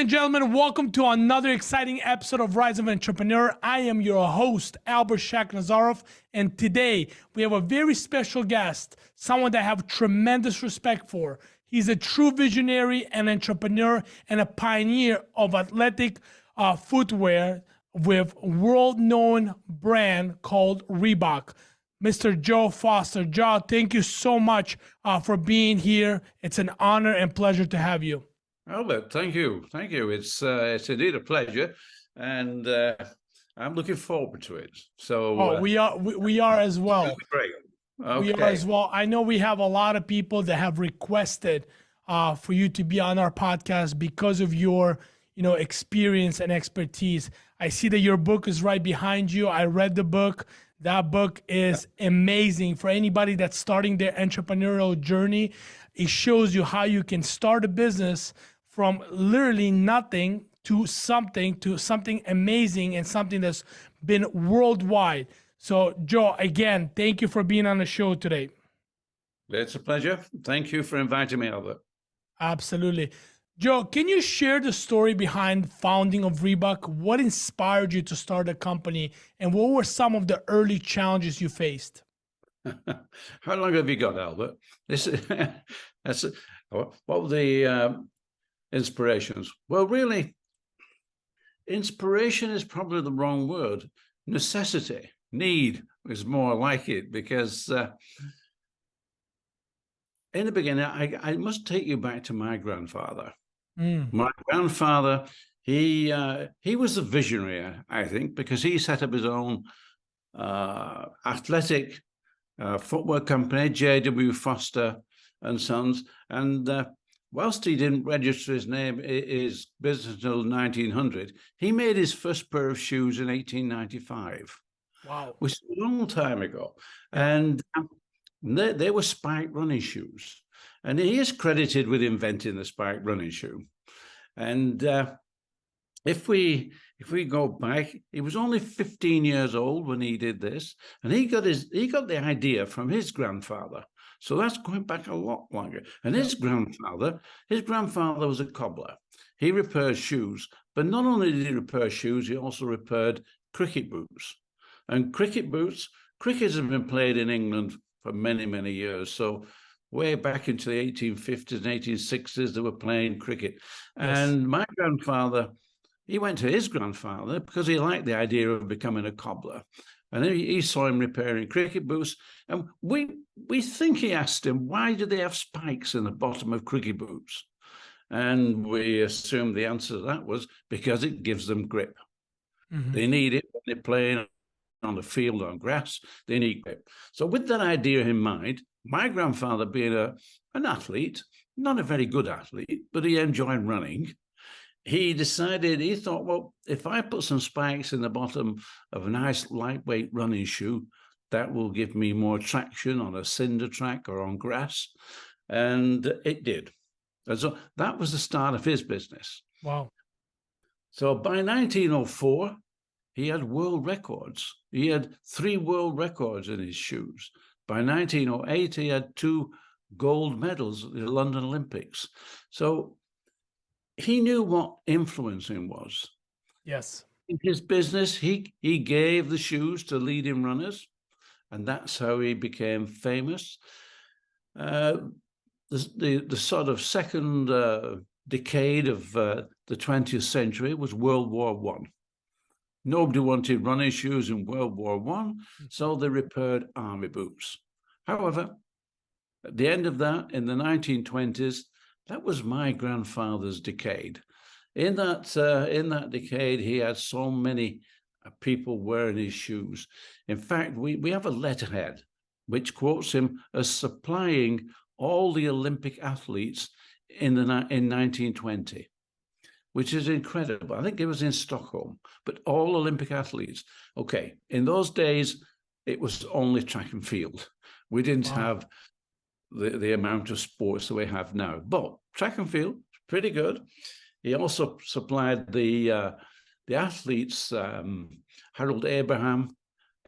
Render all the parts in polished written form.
and gentlemen, welcome to another exciting episode of Rise of Entrepreneur. I am your host, Albert Shaknazarov, and today we have a very special guest, someone that I have tremendous respect for. He's a true visionary and entrepreneur and a pioneer of athletic footwear with world-known brand called Reebok. Mr. Joe Foster. Joe, thank you so much for being here. It's an honor and pleasure to have you. Albert, thank you. Thank you. It's indeed a pleasure, and I'm looking forward to it. So we are as well. Great. Okay. We are as well. I know we have a lot of people that have requested for you to be on our podcast because of your experience and expertise. I see that your book is right behind you. I read the book. That book is amazing for anybody that's starting their entrepreneurial journey. It shows you how you can start a business from literally nothing to something amazing and something that's been worldwide. So, Joe, again, thank you for being on the show today. It's a pleasure. Thank you for inviting me, Albert. Absolutely. Joe, can you share the story behind founding of Reebok? What inspired you to start a company, and what were some of the early challenges you faced? How long have you got, Albert? What were the inspirations? Well, really, inspiration is probably the wrong word. Necessity, need is more like it, because in the beginning, I must take you back to my grandfather. My grandfather, he was a visionary, I think, because he set up his own athletic footwear company, J.W. Foster and Sons. And whilst he didn't register his business until 1900, he made his first pair of shoes in 1895. Wow. Which is a long time ago. And they were spike running shoes. And he is credited with inventing the spike running shoe. And if we go back, he was only 15 years old when he did this, and he got the idea from his grandfather. So that's going back a lot longer. And his grandfather was a cobbler. He repaired shoes, but not only did he repair shoes, he also repaired cricket boots. And cricket has been played in England for many, many years. So way back into the 1850s and 1860s, they were playing cricket. Yes. And my grandfather, he went to his grandfather because he liked the idea of becoming a cobbler. And he saw him repairing cricket boots. And we think he asked him, why do they have spikes in the bottom of cricket boots? And we assumed the answer to that was because it gives them grip. Mm-hmm. They need it when they're playing on the field on grass. They need grip. So with that idea in mind, my grandfather, being an athlete, not a very good athlete, but he enjoyed running, he thought, well, if I put some spikes in the bottom of a nice lightweight running shoe, that will give me more traction on a cinder track or on grass. And it did. And so that was the start of his business. Wow. So by 1904, he had world records. He had 3 world records in his shoes. By 1908, he had 2 gold medals at the London Olympics. So he knew what influencing was. Yes. In his business, he gave the shoes to leading runners, and that's how he became famous. The sort of second decade of the 20th century was World War I. Nobody wanted running shoes in World War I, so they repaired army boots. However, at the end of that, in the 1920s, that was my grandfather's decade. In that decade, he had so many people wearing his shoes. In fact, we have a letterhead which quotes him as supplying all the Olympic athletes in 1920. Which is incredible. I think it was in Stockholm, but all Olympic athletes. Okay, in those days, it was only track and field. We didn't have the amount of sports that we have now, but track and field, pretty good. He also supplied the athletes, Harold Abraham,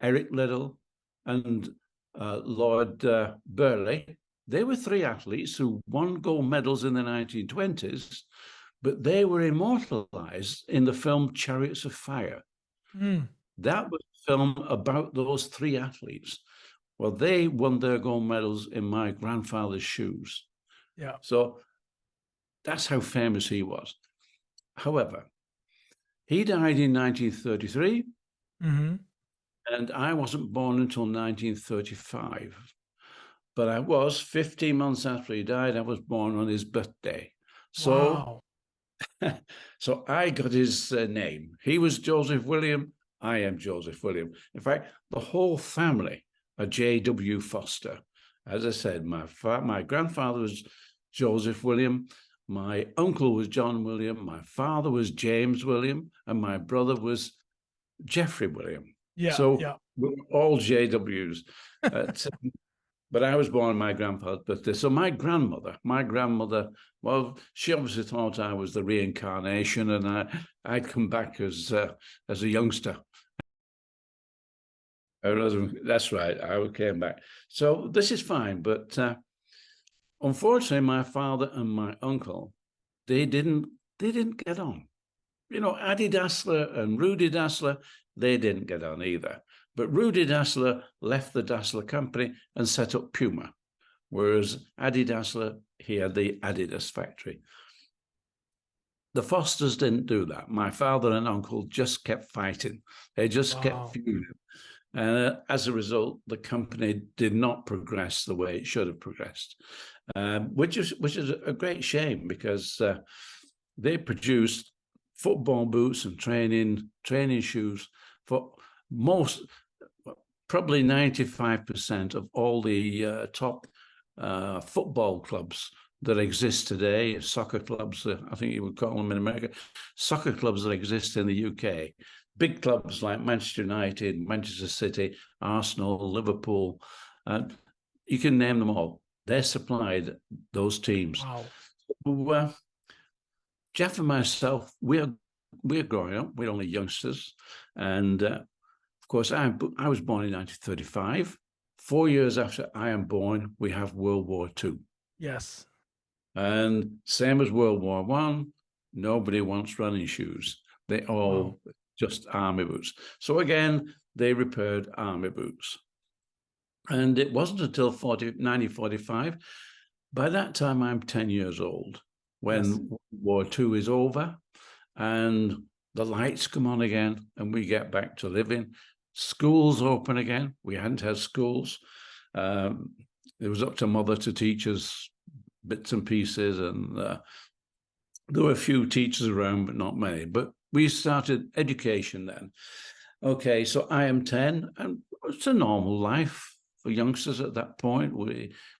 Eric Liddell, and Lord Burleigh. They were 3 athletes who won gold medals in the 1920s, but they were immortalized in the film Chariots of Fire. Mm. That was a film about those three athletes. Well, they won their gold medals in my grandfather's shoes. Yeah. So that's how famous he was. However, he died in 1933, Mm-hmm. and I wasn't born until 1935. But I was 15 months after he died, I was born on his birthday. So, Wow. so I got his name. He was Joseph William. I am Joseph William. In fact, the whole family are J.W. Foster. As I said, my grandfather was Joseph William. My uncle was John William. My father was James William. And my brother was Jeffrey William. Yeah. So Yeah. we're all JWs. But I was born on my grandfather's birthday. So my grandmother, well, she obviously thought I was the reincarnation, and I'd come back as a youngster. That's right. I came back. So this is fine, but unfortunately, my father and my uncle, they didn't get on. You know, Adi Dassler and Rudy Dassler, they didn't get on either. But Rudy Dassler left the Dassler company and set up Puma, whereas Adi Dassler, he had the Adidas factory. The Fosters didn't do that. My father and uncle just kept fighting. They just kept feuding. And as a result, the company did not progress the way it should have progressed, which is a great shame, because they produced football boots and training shoes for probably 95% of all the top football clubs that exist today, soccer clubs, I think you would call them in America, soccer clubs that exist in the UK. Big clubs like Manchester United, Manchester City, Arsenal, Liverpool, you can name them all. They supplied those teams. Wow. Jeff and myself, we're growing up. We're only youngsters, and of course, I was born in 1935. 4 years after I am born, we have World War II. Yes. And same as World War I, nobody wants running shoes. They all just army boots. So again, they repaired army boots. And it wasn't until 1945. By that time, I'm 10 years old, when World War II is over and the lights come on again and we get back to living. Schools open again. We hadn't had schools. It was up to mother to teach us bits and pieces, and there were a few teachers around, but not many. But we started education then. Okay, so I am 10, and it's a normal life for youngsters at that point.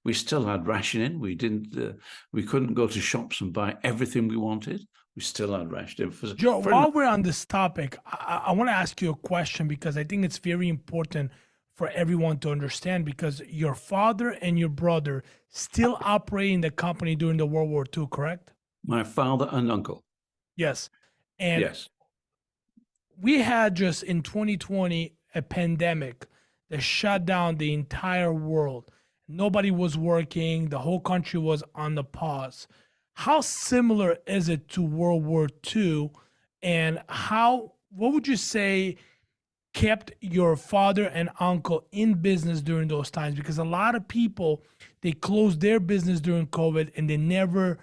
We still had rationing. We couldn't go to shops and buy everything we wanted. We still had rationing. Joe, while we're on this topic, I want to ask you a question, because I think it's very important for everyone to understand, because your father and your brother still operating the company during the World War II, correct? My father and uncle. Yes. And yes, we had just in 2020 a pandemic that shut down the entire world. Nobody was working. The whole country was on the pause. How similar is it to World War II? And what would you say kept your father and uncle in business during those times? Because a lot of people, they closed their business during COVID and they never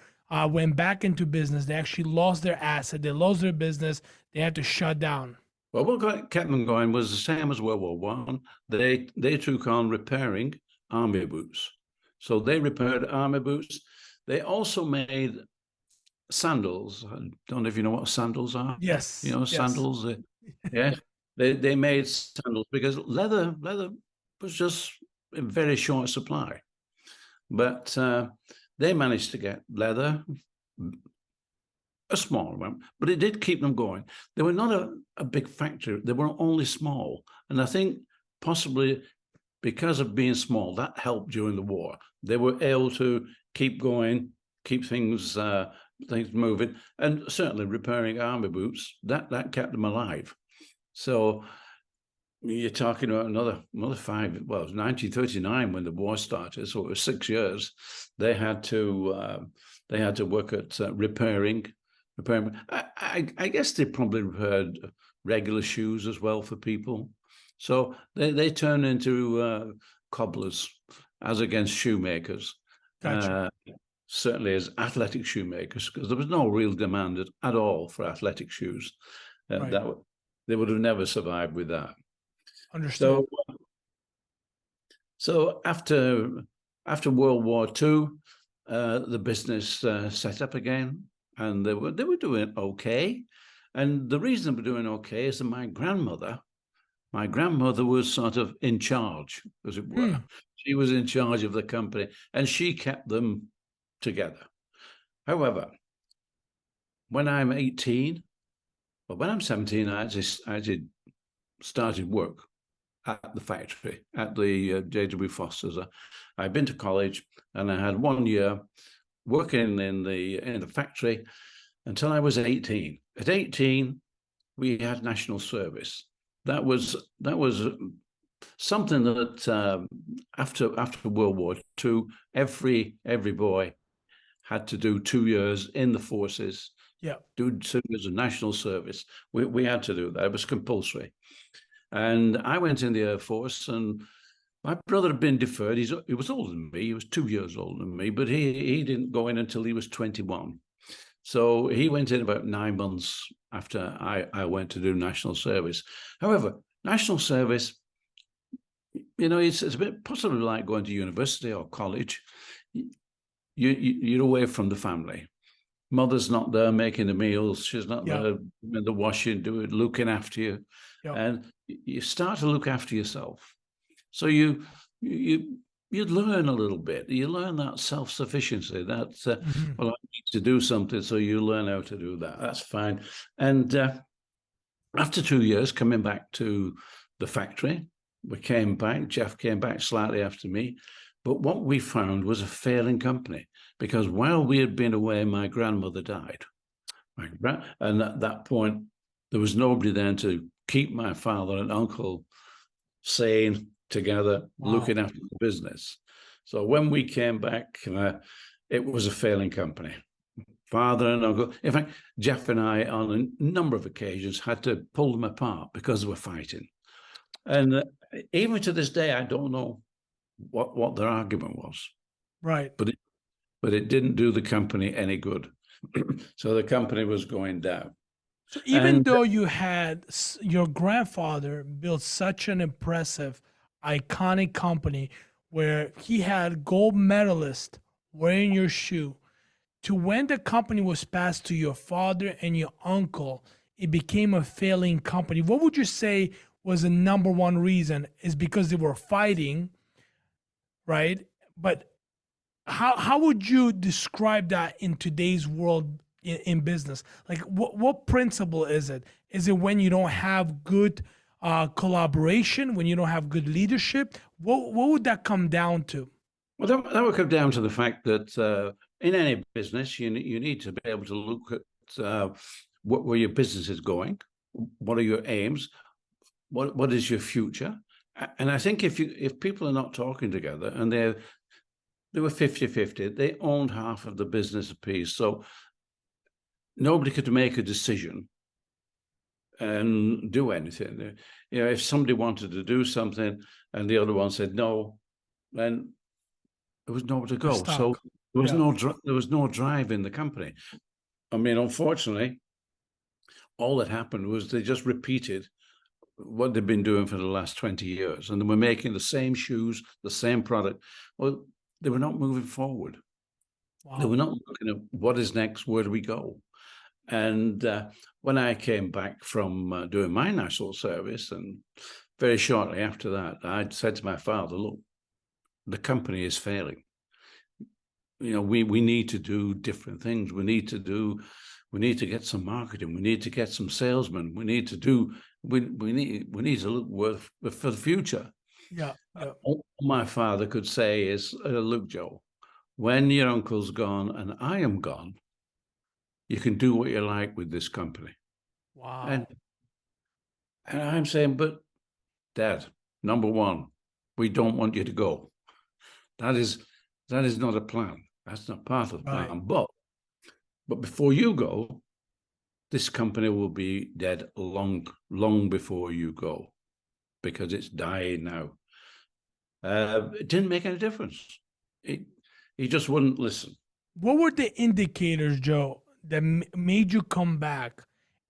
went back into business. They actually lost their asset. They lost their business. They had to shut down. Well, what kept them going was the same as World War One. They took on repairing army boots. So they repaired army boots. They also made sandals. I don't know if you know what sandals are. Yes. You know, yes. sandals. Yeah. They made sandals because leather was just in very short supply. But they managed to get leather, a small amount, but it did keep them going. They were not a big factory. They were only small. And I think possibly because of being small, that helped during the war. They were able to keep going, keep things moving, and certainly repairing army boots, that kept them alive. So you're talking about another 5, well, it was 1939 when the war started, so it was 6 years. They had to work at repairing I guess they probably repaired regular shoes as well for people. So they turn into cobblers as against shoemakers. Gotcha. Certainly as athletic shoemakers, because there was no real demand at all for athletic shoes. Right. They would have never survived with that. Understood. So after World War II, the business set up again, and they were doing okay. And the reason they were doing okay is that my grandmother was sort of in charge, as it were. She was in charge of the company, and she kept them together. However, when I'm 18, well, when I'm 17, I actually started work at the factory, at the J.W. Foster's. I'd been to college, and I had 1 year working in the factory until I was 18. At 18, we had national service. That was something that after World War II, every boy had to do 2 years in the forces. Yeah. Do 2 years of national service. We had to do that. It was compulsory. And I went in the Air Force, and my brother had been deferred. He was older than me. He was 2 years older than me, but he didn't go in until he was 21. So he went in about 9 months after I went to do national service. However, national service, it's a bit possibly like going to university or college. You're away from the family. Mother's not there making the meals. She's not there in the washing, looking after you. Yep. And you start to look after yourself. So you learn a little bit. You learn that self-sufficiency, that, well, I need to do something, so you learn how to do that. That's fine. And after 2 years coming back to the factory, Jeff came back slightly after me. But what we found was a failing company, because while we had been away, my grandmother died. And at that point, there was nobody there to keep my father and uncle sane together, looking after the business. So when we came back, it was a failing company. Father and uncle. In fact, Jeff and I, on a number of occasions, had to pull them apart because they were fighting. And even to this day, I don't know what their argument was. Right. But it didn't do the company any good. So the company was going down. So even though you had your grandfather built such an impressive, iconic company where he had gold medalists wearing your shoe, to when the company was passed to your father and your uncle, it became a failing company. What would you say was the number one reason? Is because they were fighting, right? But how would you describe that in today's world in business? Like what principle is it? Is it when you don't have good collaboration, when you don't have good leadership? What would that come down to? Well, that would come down to the fact that in any business, you need to be able to look at where your business is going. What are your aims? What is your future? And I think if people are not talking together, and they were 50-50, they owned half of the business apiece. So nobody could make a decision and do anything. If somebody wanted to do something and the other one said no, then there was nowhere to go. So there was no drive in the company. I mean, unfortunately, all that happened was they just repeated what they've been doing for the last 20 years. And they were making the same shoes, the same product. Well, they were not moving forward. Wow. They were not looking at what is next, where do we go? And when I came back from doing my national service, and very shortly after that, I said to my father, look, the company is failing. We need to do different things. We need to get some marketing. We need to get some salesmen. We need to look for the future. Yeah. All my father could say is, look, Joe, when your uncle's gone and I am gone, you can do what you like with this company. Wow. And I'm saying, but Dad, number one, we don't want you to go. That is not a plan. That's not part of the plan. But before you go, this company will be dead long before you go, because it's dying now. It didn't make any difference. He just wouldn't listen. What were the indicators, Joe, that made you come back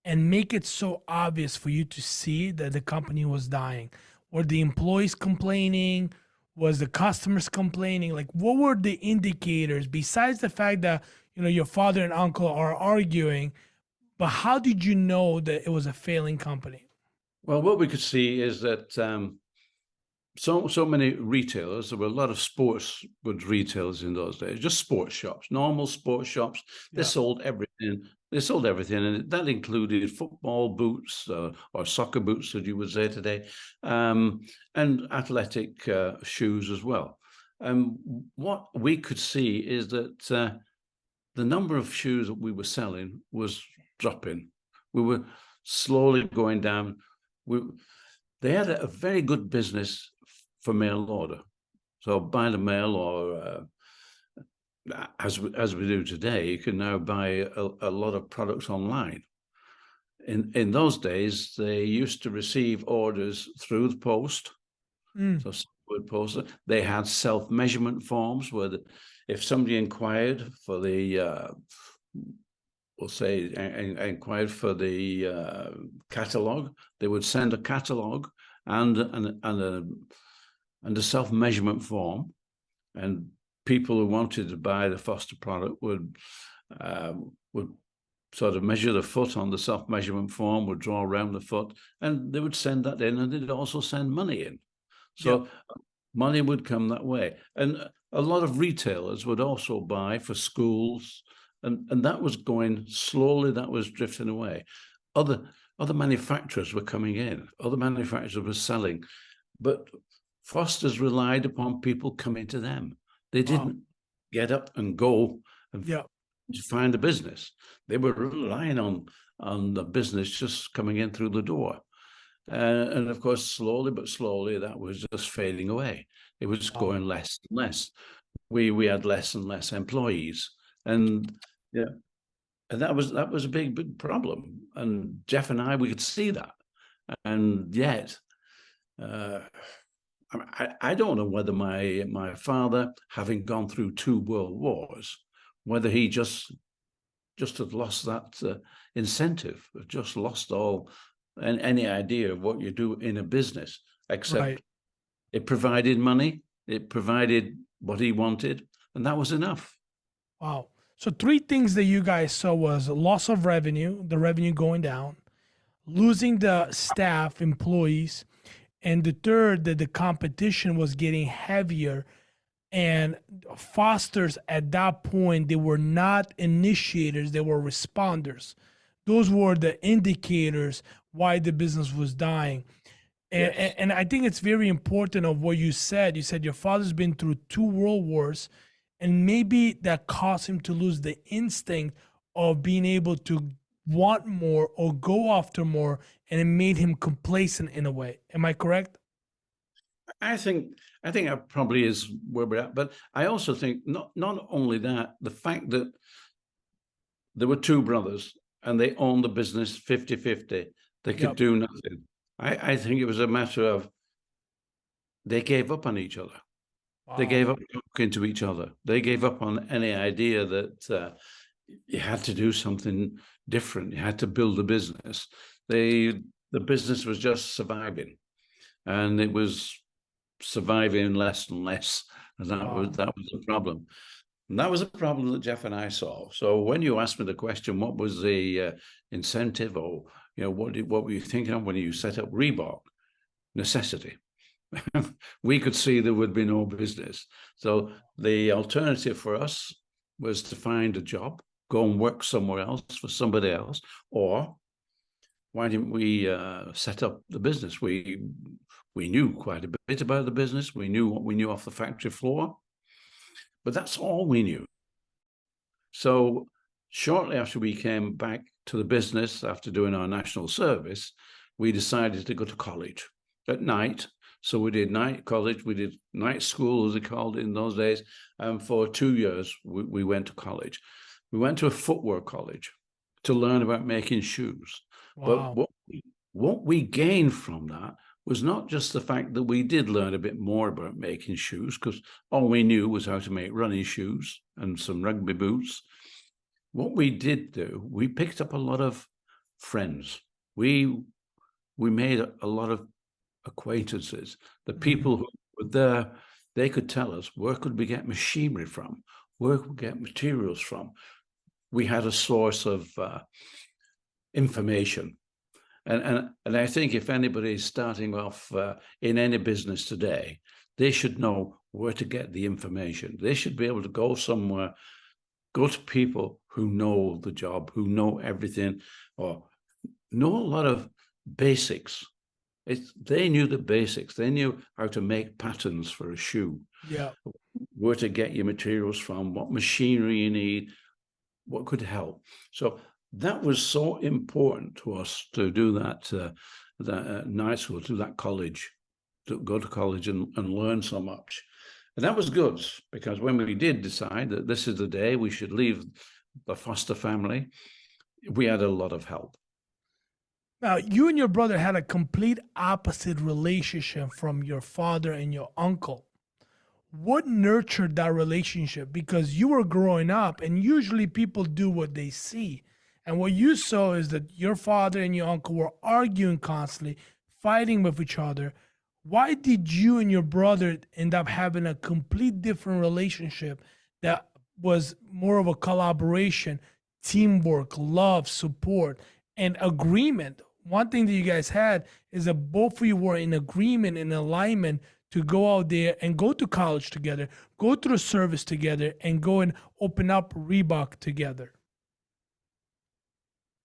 and make it so obvious for you to see that the company was dying? Were the employees complaining? Was the customers complaining? Like, what were the indicators besides the fact that, your father and uncle are arguing? But how did you know that it was a failing company? Well, what we could see is that so many retailers. There were a lot of sports goods retailers in those days, just sports shops, normal sports shops. They Yeah. sold everything. They sold everything, and that included football boots or soccer boots, as you would say today, and athletic shoes as well. What we could see is that the number of shoes that we were selling was dropping. We were slowly going down. They had a very good business for mail order. So by the mail, or as we do today, you can now buy a lot of products online. In those days, they used to receive orders through the post. So would post it. They had self-measurement forms where if somebody inquired for the we'll say inquired for the catalog, they would send a catalog and a self-measurement form, and people who wanted to buy the Foster product would sort of measure the foot on the self-measurement form, would draw around the foot, and they would send that in, and they'd also send money in. So money would come that way. And a lot of retailers would also buy for schools, and that was going slowly, that was drifting away. Other manufacturers were coming in, other manufacturers were selling, but Foster's relied upon people coming to them. They didn't get up and go and find a business. They were relying on the business just coming in through the door. And of course, slowly but slowly, that was just fading away. It was going less and less. We had less and less employees, and that was a big problem. And Jeff and we could see that, and yet, I don't know whether my father, having gone through 2 world wars, whether he just had lost that incentive, just lost all and any idea of what you do in a business, except it provided money, it provided what he wanted, and that was enough. Wow. So 3 things that you guys saw was loss of revenue, the revenue going down, losing the staff, employees, and the third, that the competition was getting heavier. And Foster's at that point, they were not initiators, they were responders. Those were the indicators why the business was dying. And I think it's very important of what you said. You said your father's been through 2 world wars, and maybe that caused him to lose the instinct of being able to want more or go after more, and it made him complacent in a way. Am I correct? I think that probably is where we're at. But I also think not only that, the fact that there were 2 brothers and they owned the business 50-50, they could do nothing. I think it was a matter of they gave up on each other. They gave up talking to each other. They gave up on any idea that you had to do something different. You had to build a business. The business was just surviving, and it was surviving less and less. And that was the problem. And that was a problem that Jeff and I saw. So when you asked me the question, what was the incentive, or what were you thinking of when you set up Reebok? Necessity. We could see there would be no business. So the alternative for us was to find a job, go and work somewhere else for somebody else, or why didn't we set up the business? We knew quite a bit about the business. We knew what we knew off the factory floor, but that's all we knew. So shortly after we came back to the business, after doing our national service, we decided to go to college at night. So we did night college, we did night school, as they called it in those days. And for 2 years, we went to college. We went to a footwear college. to learn about making shoes. But Wow. what we gained from that was not just the fact that we did learn a bit more about making shoes, because all we knew was how to make running shoes and some rugby boots. What we did do, we picked up a lot of friends. We made a lot of acquaintances. The people who were there, they could tell us, where could we get machinery from? Where could we get materials from? We had a source of information. And I think if anybody is starting off in any business today, they should know where to get the information. They should be able to go somewhere, go to people who know the job, who know everything, or know a lot of basics. They knew the basics. They knew how to make patterns for a shoe. Yeah. Where to get your materials from, what machinery you need, what could help. So that was so important to us to do that night school, to that college, to go to college and learn so much. And that was good, because when we did decide that this is the day we should leave the foster family, we had a lot of help. Now, you and your brother had a complete opposite relationship from your father and your uncle. What nurtured that relationship? Because you were growing up, and usually people do what they see. And what you saw is that your father and your uncle were arguing constantly, fighting with each other. Why did you and your brother end up having a complete different relationship that was more of a collaboration, teamwork, love, support, and agreement? One thing that you guys had is that both of you were in agreement and alignment to go out there and go to college together, go through service together, and go and open up Reebok together.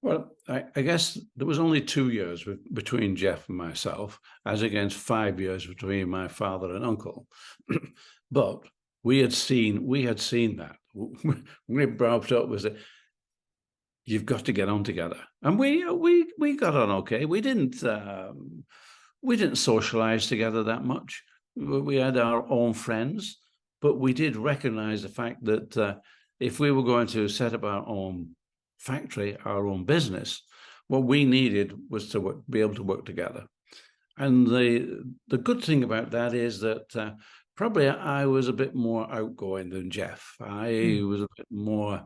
Well, I guess there was only 2 years between Jeff and myself, as against 5 years between my father and uncle. But we had seen that. We brought up was that you've got to get on together, and we got on okay. We didn't socialize together that much. We had our own friends, but we did recognize the fact that if we were going to set up our own factory, our own business, what we needed was to be able to work together. And the good thing about that is that probably I was a bit more outgoing than Jeff. I was a bit more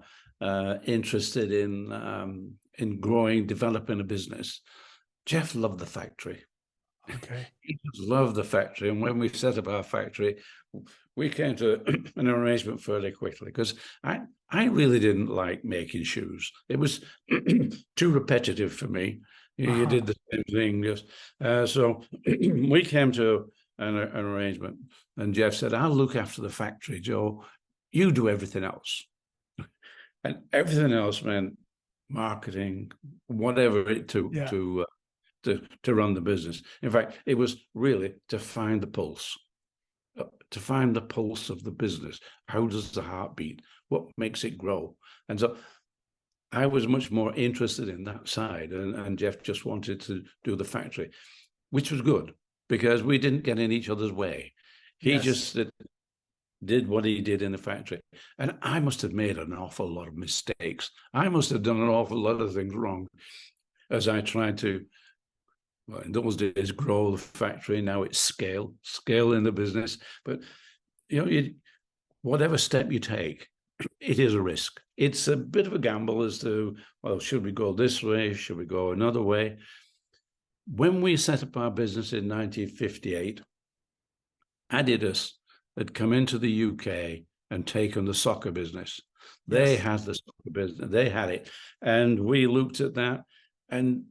interested in growing, developing a business. Jeff loved the factory. Okay. He just loved the factory. And when we set up our factory, we came to an arrangement fairly quickly, because I really didn't like making shoes. It was too repetitive for me. You did the same thing. Just so we came to an arrangement, and Jeff said, "I'll look after the factory, Joe. You do everything else." And everything else meant marketing, whatever it took to run the business. In fact, it was really to find the pulse of the business. How does the heart beat? What makes it grow? And so I was much more interested in that side, and Jeff just wanted to do the factory, which was good, because we didn't get in each other's way. He just did what he did in the factory. And I must have made an awful lot of mistakes. I must have done an awful lot of things wrong as I tried to, well, in those days, grow the factory. Now it's scale in the business. But, whatever step you take, it is a risk. It's a bit of a gamble as to, well, should we go this way? Should we go another way? When we set up our business in 1958, Adidas had come into the UK and taken the soccer business. They had the soccer business. They had it. And we looked at that, and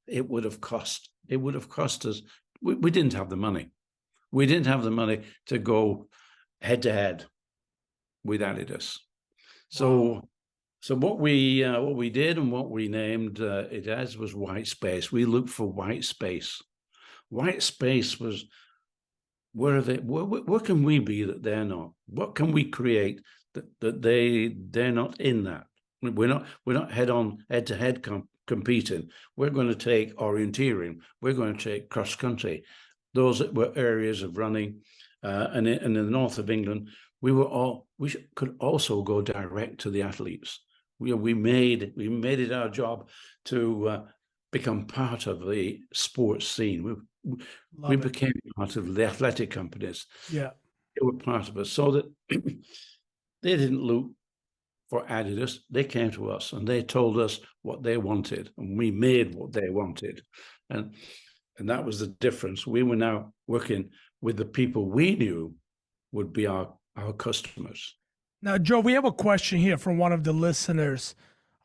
it would have cost us. We didn't have the money. We didn't have the money to go head to head with Adidas. So what we did and what we named it as was white space. We looked for white space. White space was, where can we be that they're not? What can we create that they're not in that? We're not head to head competing. We're going to take orienteering. We're going to take cross country. Those were areas of running, and in the north of England, we could also go direct to the athletes. we made it our job to become part of the sports scene. We Love it. became part of the athletic companies. Yeah. They were part of us, so that they didn't look for Adidas. They came to us and they told us what they wanted, and we made what they wanted, and that was the difference. We were now working with the people we knew would be our customers. Now, Joe, we have a question here from one of the listeners.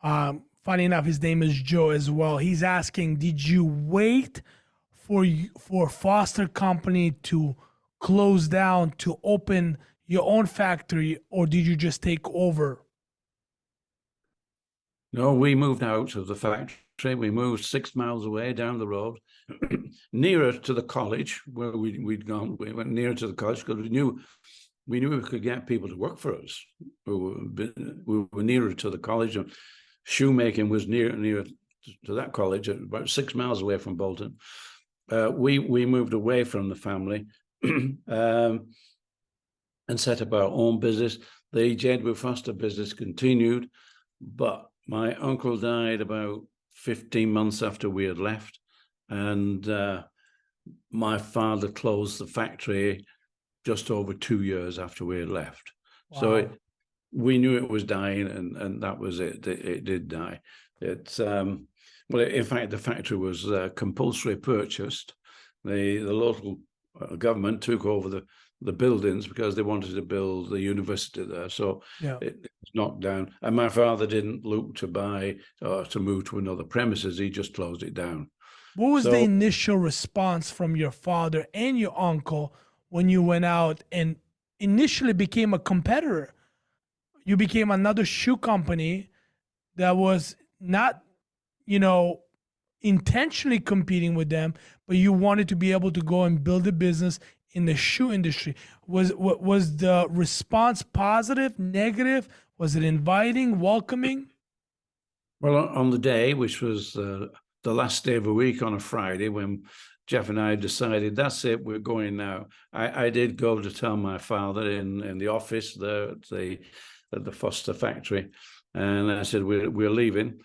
Funny enough, his name is Joe as well. He's asking, did you wait for Foster Company to close down to open your own factory, or did you just take over? No, we moved out of the factory. We moved 6 miles away down the road, nearer to the college where we'd gone. We went nearer to the college because we knew we could get people to work for us. We were nearer to the college, and shoemaking was near to that college, about 6 miles away from Bolton. We moved away from the family and set up our own business. The J.W. Foster business continued, but my uncle died about 15 months after we had left, and my father closed the factory just over 2 years after we had left. Wow. So we knew it was dying, and that was it. It did die. Well, in fact, the factory was compulsory purchased. The local government took over the buildings because they wanted to build the university there. So it was knocked down. And my father didn't look to buy or to move to another premises. He just closed it down. What was the initial response from your father and your uncle when you went out and initially became a competitor? You became another shoe company that was not, intentionally competing with them, but you wanted to be able to go and build a business in the shoe industry. Was the response positive, negative? Was it inviting, welcoming? Well, on the day, which was the last day of the week on a Friday, when Jeff and I decided, that's it, we're going now. I did go to tell my father in the office there at the Foster factory, and I said, we're leaving.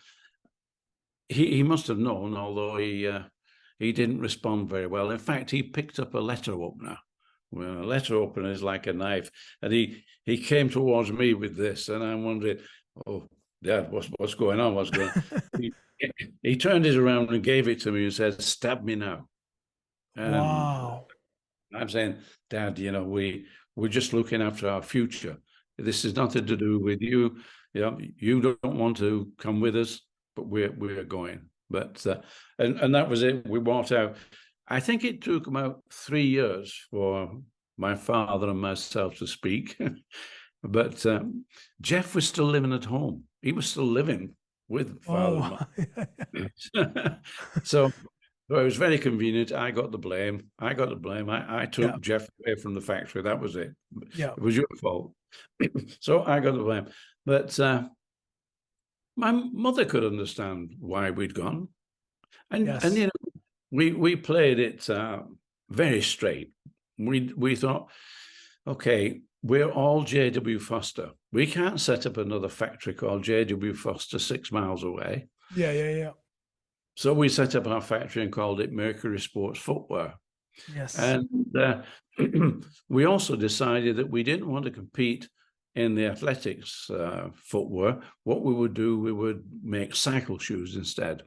He must have known, although he didn't respond very well. In fact, he picked up a letter opener. Well, a letter opener is like a knife, and he came towards me with this, and I wondered, oh, Dad, what's going on? What's going on? He turned it around and gave it to me and said, "Stab me now." Wow. I'm saying, Dad, we're just looking after our future. This is nothing to do with you. You don't want to come with us, but we're going. But and that was it. We walked out. I think it took about 3 years for my father and myself to speak. But Jeff was still living at home. He was still living with father and mother. So it was very convenient. I got the blame. I took Jeff away from the factory. That was it. Yeah. It was your fault. So I got the blame. But my mother could understand why we'd gone. And we played it very straight. We thought, okay, we're all J.W. Foster. We can't set up another factory called J.W. Foster 6 miles away. Yeah. So we set up our factory and called it Mercury Sports Footwear. Yes. And we also decided that we didn't want to compete in the athletics footwear. What we would do, we would make cycle shoes instead.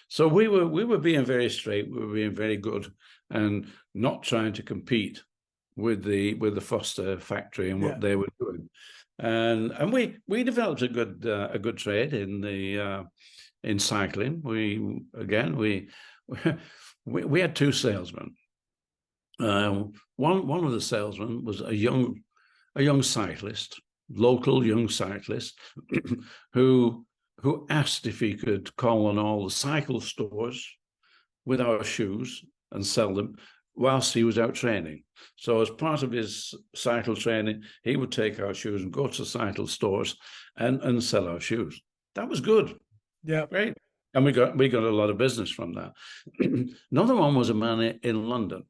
So we were being very straight. We were being very good and not trying to compete with the Foster factory and what they were doing. And we developed a good trade in cycling. We had 2 salesmen. One of the salesmen was a young cyclist, local young cyclist, who asked if he could call on all the cycle stores with our shoes and sell them whilst he was out training. So as part of his cycle training, he would take our shoes and go to cycle stores and sell our shoes. That was good. Yeah. Great. And we got a lot of business from that. Another one was a man in London.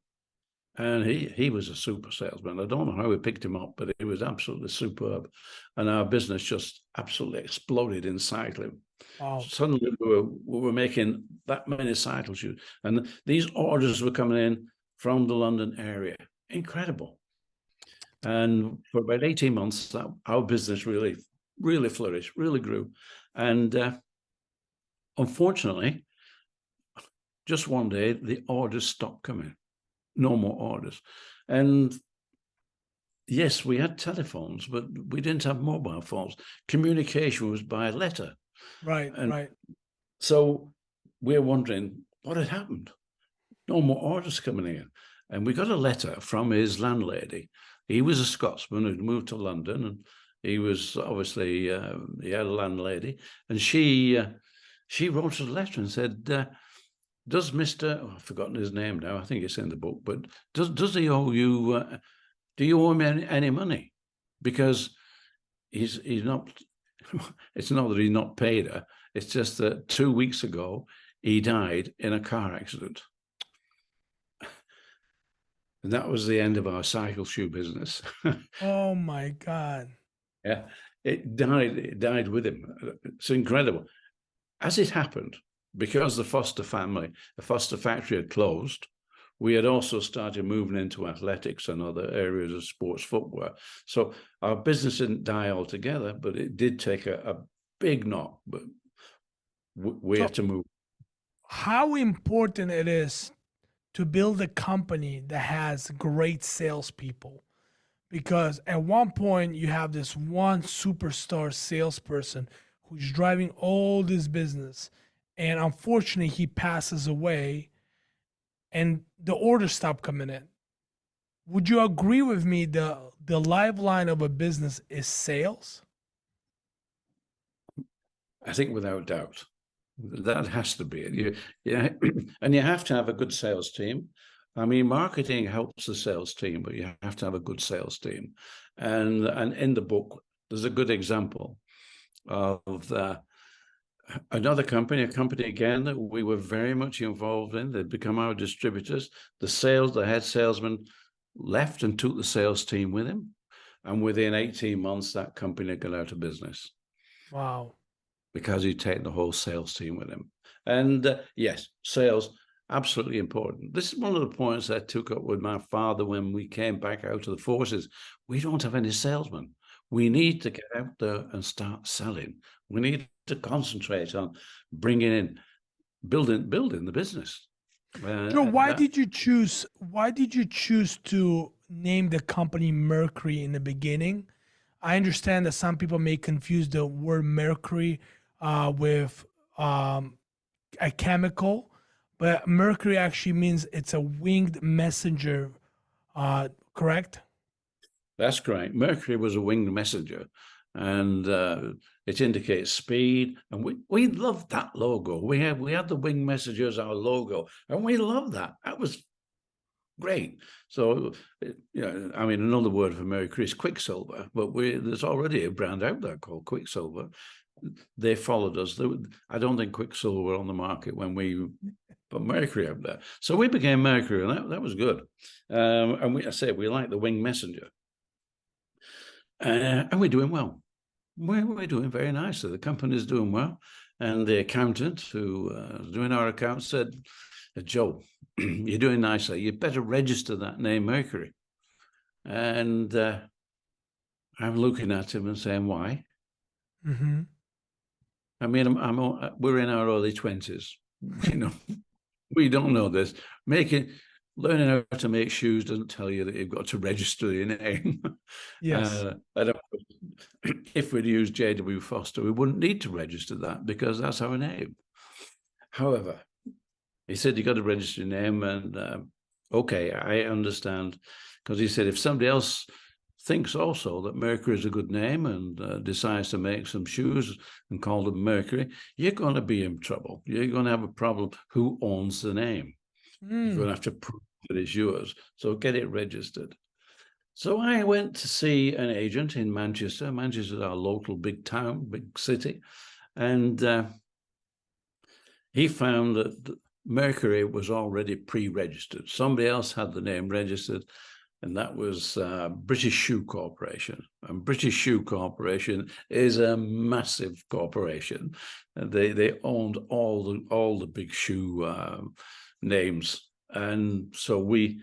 And he was a super salesman. I don't know how we picked him up, but he was absolutely superb. And our business just absolutely exploded in cycling. Wow. Suddenly we were making that many cycle shoes. And these orders were coming in from the London area. Incredible. And for about 18 months, our business really, really flourished, really grew. And unfortunately, just one day, the orders stopped coming. No more orders. And yes, we had telephones, but we didn't have mobile phones. Communication was by letter. Right, And right. so we're wondering what had happened. No more orders coming in. And we got a letter from his landlady. He was a Scotsman who'd moved to London, and he was obviously, he had a landlady. And she wrote us a letter and said, does Mr. Oh, I've forgotten his name now. I think it's in the book, but does he owe you, do you owe him any money? Because he's not, it's not that he's not paid her. It's just that 2 weeks ago, he died in a car accident. And that was the end of our cycle shoe business. Oh my God. Yeah, it died with him. It's incredible. As it happened, because the Foster family, the Foster factory had closed, we had also started moving into athletics and other areas of sports footwear. So our business didn't die altogether, but it did take a big knock. But we had So to move. how important it is to build a company that has great salespeople? Because at one point you have this one superstar salesperson who's driving all this business, and unfortunately he passes away and the orders stop coming in. Would you agree with me the lifeline of a business is sales? I think without doubt, that has to be it. Yeah, and you have to have a good sales team. I mean, marketing helps the sales team, but you have to have a good sales team. And in the book, there's a good example of another company, a company again that we were very much involved in. They'd become our distributors. The head salesman left and took the sales team with him. And within 18 months, that company got out of business Wow. because he'd taken the whole sales team with him. And yes, sales, absolutely important. This is one of the points I took up with my father when we came back out of the forces. We don't have any salesmen. We need to get out there and start selling. We need to concentrate on bringing in, building the business. Joe, why That, did you choose to name the company Mercury in the beginning? I understand that some people may confuse the word mercury with a chemical, but mercury actually means it's a winged messenger, correct? that's correct. Mercury was a winged messenger, and it indicates speed. And we loved that logo. We had the winged messenger as our logo, and we loved that. That was great. So, I mean, another word for Mercury is Quicksilver, but there's already a brand out there called Quicksilver. They followed us. I don't think Quicksilver were on the market when we put Mercury out there. So we became Mercury, and that was good. And we like the winged messenger. And we're doing well. We're doing very nicely. The company's doing well. And the accountant who was doing our accounts said, Joe, you're doing nicely. You better register that name Mercury. And I'm looking at him and saying, why? Mm-hmm. I mean, we're in our early 20s. We don't know this. Learning how to make shoes doesn't tell you that you've got to register your name. Yes. If we'd used J.W. Foster, we wouldn't need to register that because that's our name. However, he said, you got to register your name. And okay, I understand. Because he said, if somebody else thinks also that Mercury is a good name and decides to make some shoes and call them Mercury, you're going to be in trouble. You're going to have a problem. Who owns the name? You're going to have to prove that it's yours. So get it registered. So I went to see an agent in Manchester. Manchester is our local big town, big city. And he found that Mercury was already pre-registered. Somebody else had the name registered, and that was British Shoe Corporation. And British Shoe Corporation is a massive corporation. They owned all the big shoe names, and so we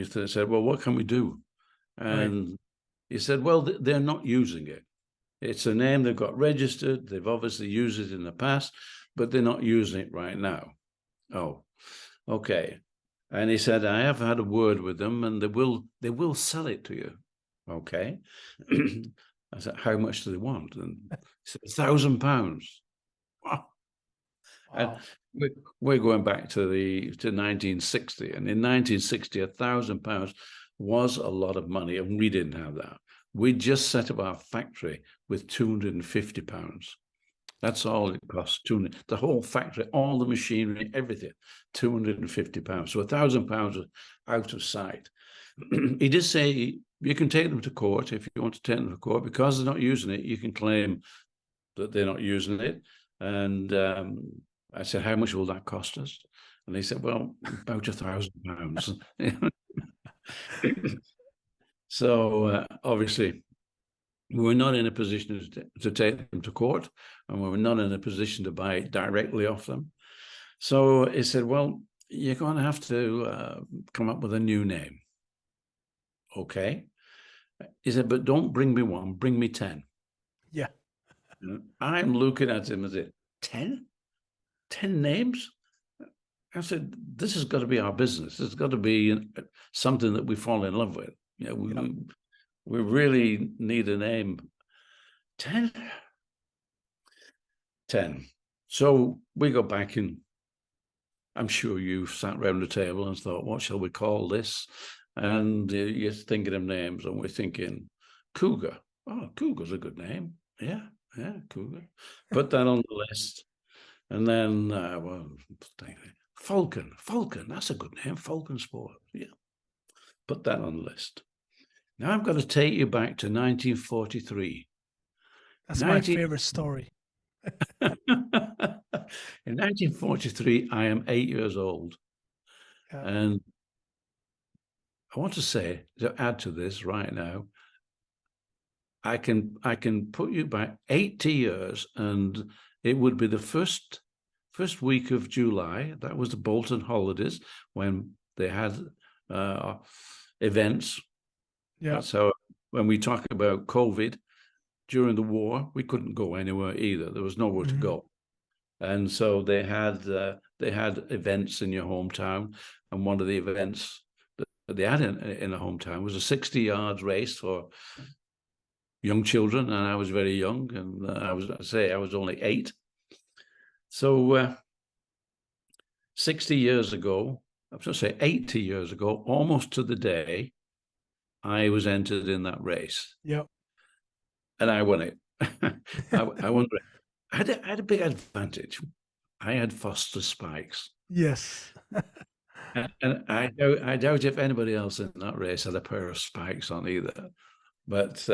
said, well, what can we do? And Right. he said, well, they're not using it. It's a name they've got registered. They've obviously used it in the past, but they're not using it right now. Oh, okay. And he said, I have had a word with them, and they will sell it to you. Okay. I said, how much do they want? And he said, £1,000. Wow. And Wow. we're going back to 1960, and in 1960, £1,000 was a lot of money, and we didn't have that. We just set up our factory with £250. That's all it cost. The whole factory, all the machinery, everything, £250. So £1,000 was out of sight. He did say you can take them to court if you want to take them to court, because they're not using it. You can claim that they're not using it. And I said, how much will that cost us? And he said, well, about £1,000. So obviously, we were not in a position to take them to court, and we were not in a position to buy it directly off them. So he said, well, you're going to have to come up with a new name. Okay. He said, but don't bring me one, bring me 10. Yeah. I'm looking at him as it 10? 10 names? I said, this has got to be our business. It's got to be something that we fall in love with. You know, we really need a name. 10? 10. So we go back, and I'm sure you sat around the table and thought, what shall we call this? And you're thinking of names, and we're thinking, Cougar. Oh, Cougar's a good name. Yeah, Cougar. Put that on the list. And then, Falcon. That's a good name. Falcon Sport. Yeah. Put that on the list. Now I've got to take you back to 1943. That's my favorite story. In 1943, I am 8 years old. Yeah. And I want to say, to add to this right now, I can put you back 80 years, and it would be the first week of July. That was the Bolton holidays, when they had events. Yeah. So when we talk about COVID, during the war, we couldn't go anywhere either. There was nowhere to go. And so they had events in your hometown. And one of the events that they had in the hometown was a 60 yards race for young children. And I was very young, and I was only 8. So 60 years ago, I was going to say 80 years ago, almost to the day, I was entered in that race. Yep. And I won it. I won it. I had a big advantage. I had Foster spikes. Yes. And I doubt if anybody else in that race had a pair of spikes on either. But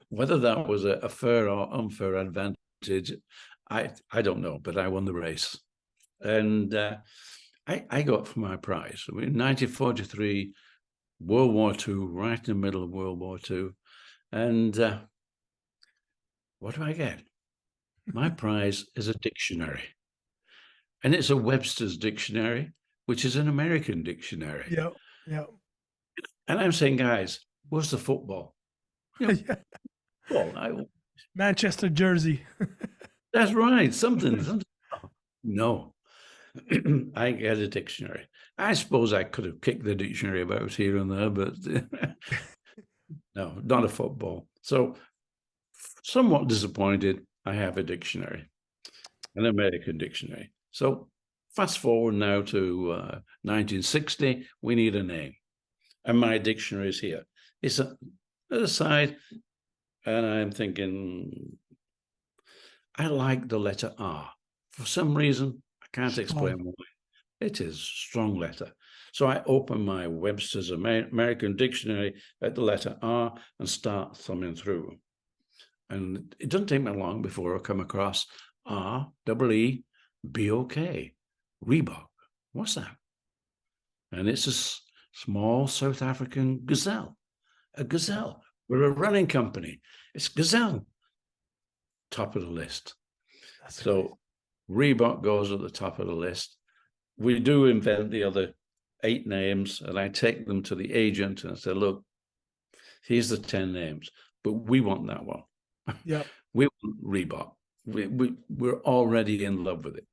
whether that was a fair or unfair advantage, I don't know. But I won the race. And I got for my prize. In 1943, World War II, right in the middle of World War II. And what do I get? My prize is a dictionary. And it's a Webster's dictionary, which is an American dictionary. Yep. Yep. And I'm saying, guys, where's the football? You know, Yeah. football. Manchester jersey. That's right. Something. No. I get a dictionary. I suppose I could have kicked the dictionary about here and there, but no, not a football. So somewhat disappointed, I have a dictionary, an American dictionary. So fast forward now to 1960, we need a name. And my dictionary is here. It's at the side, and I'm thinking, I like the letter R. For some reason, I can't explain why. It is a strong letter. So I open my Webster's American Dictionary at the letter R and start thumbing through. And it doesn't take me long before I come across R-E-E-B-O-K. Reebok, what's that? And it's a small South African gazelle, a gazelle. We're a running company. It's gazelle, top of the list. That's So Reebok goes at the top of the list. We do invent the other 8 names, and I take them to the agent and I say, look, here's the 10 names, but we want that one. Yep. We want Reebok. We're already in love with it.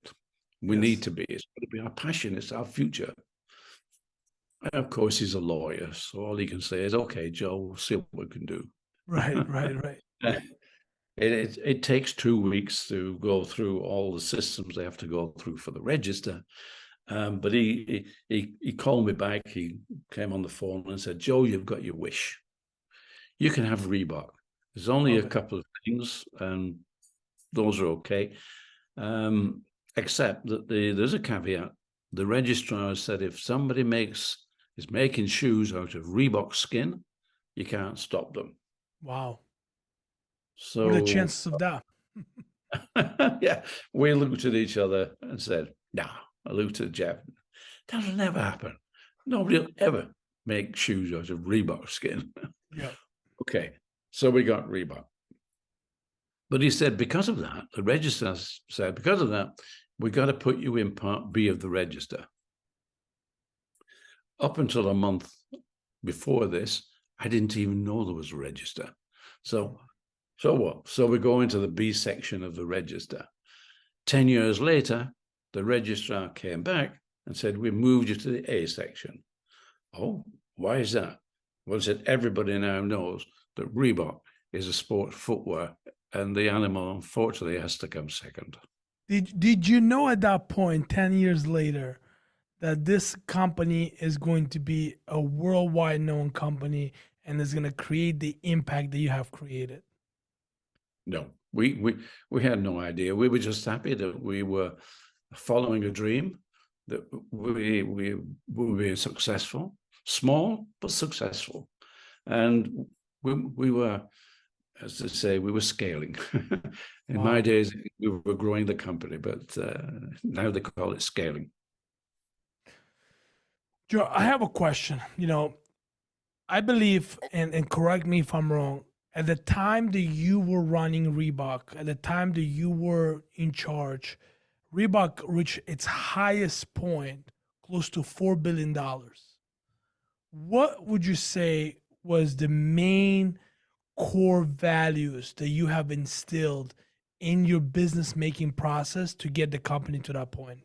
We need to be. It's going to be our passion. It's our future. And of course, he's a lawyer, so all he can say is, okay, Joe, we'll see what we can do. Right. It takes 2 weeks to go through all the systems they have to go through for the register. But he called me back. He came on the phone and said, Joe, you've got your wish. You can have Reebok. There's only a couple of things, and those are okay. Except that there's a caveat. The registrar said if somebody is making shoes out of Reebok skin, you can't stop them. Wow. So what are the chances of that? yeah, we looked at each other and said, nah. I looked at Jeff. That'll never happen. Nobody will ever make shoes out of Reebok skin. Yeah. Okay, so we got Reebok. But he said, because of that, the registrar said, because of that, we got to put you in Part B of the register. Up until a month before this, I didn't even know there was a register. So what? So we go into the B section of the register. 10 years later, the registrar came back and said, we moved you to the A section. Oh, why is that? Well, he said, everybody now knows that Reebok is a sport footwear, and the animal, unfortunately, has to come second. Did you know at that point, 10 years later, that this company is going to be a worldwide known company and is going to create the impact that you have created? No, we had no idea. We were just happy that we were following a dream, that we were being successful, small but successful, and we were, as they say, we were scaling. In my days, we were growing the company, but now they call it scaling. Joe, I have a question. I believe, and correct me if I'm wrong, at the time that you were running Reebok, at the time that you were in charge, Reebok reached its highest point, close to $4 billion. What would you say was the main core values that you have instilled in your business making process to get the company to that point?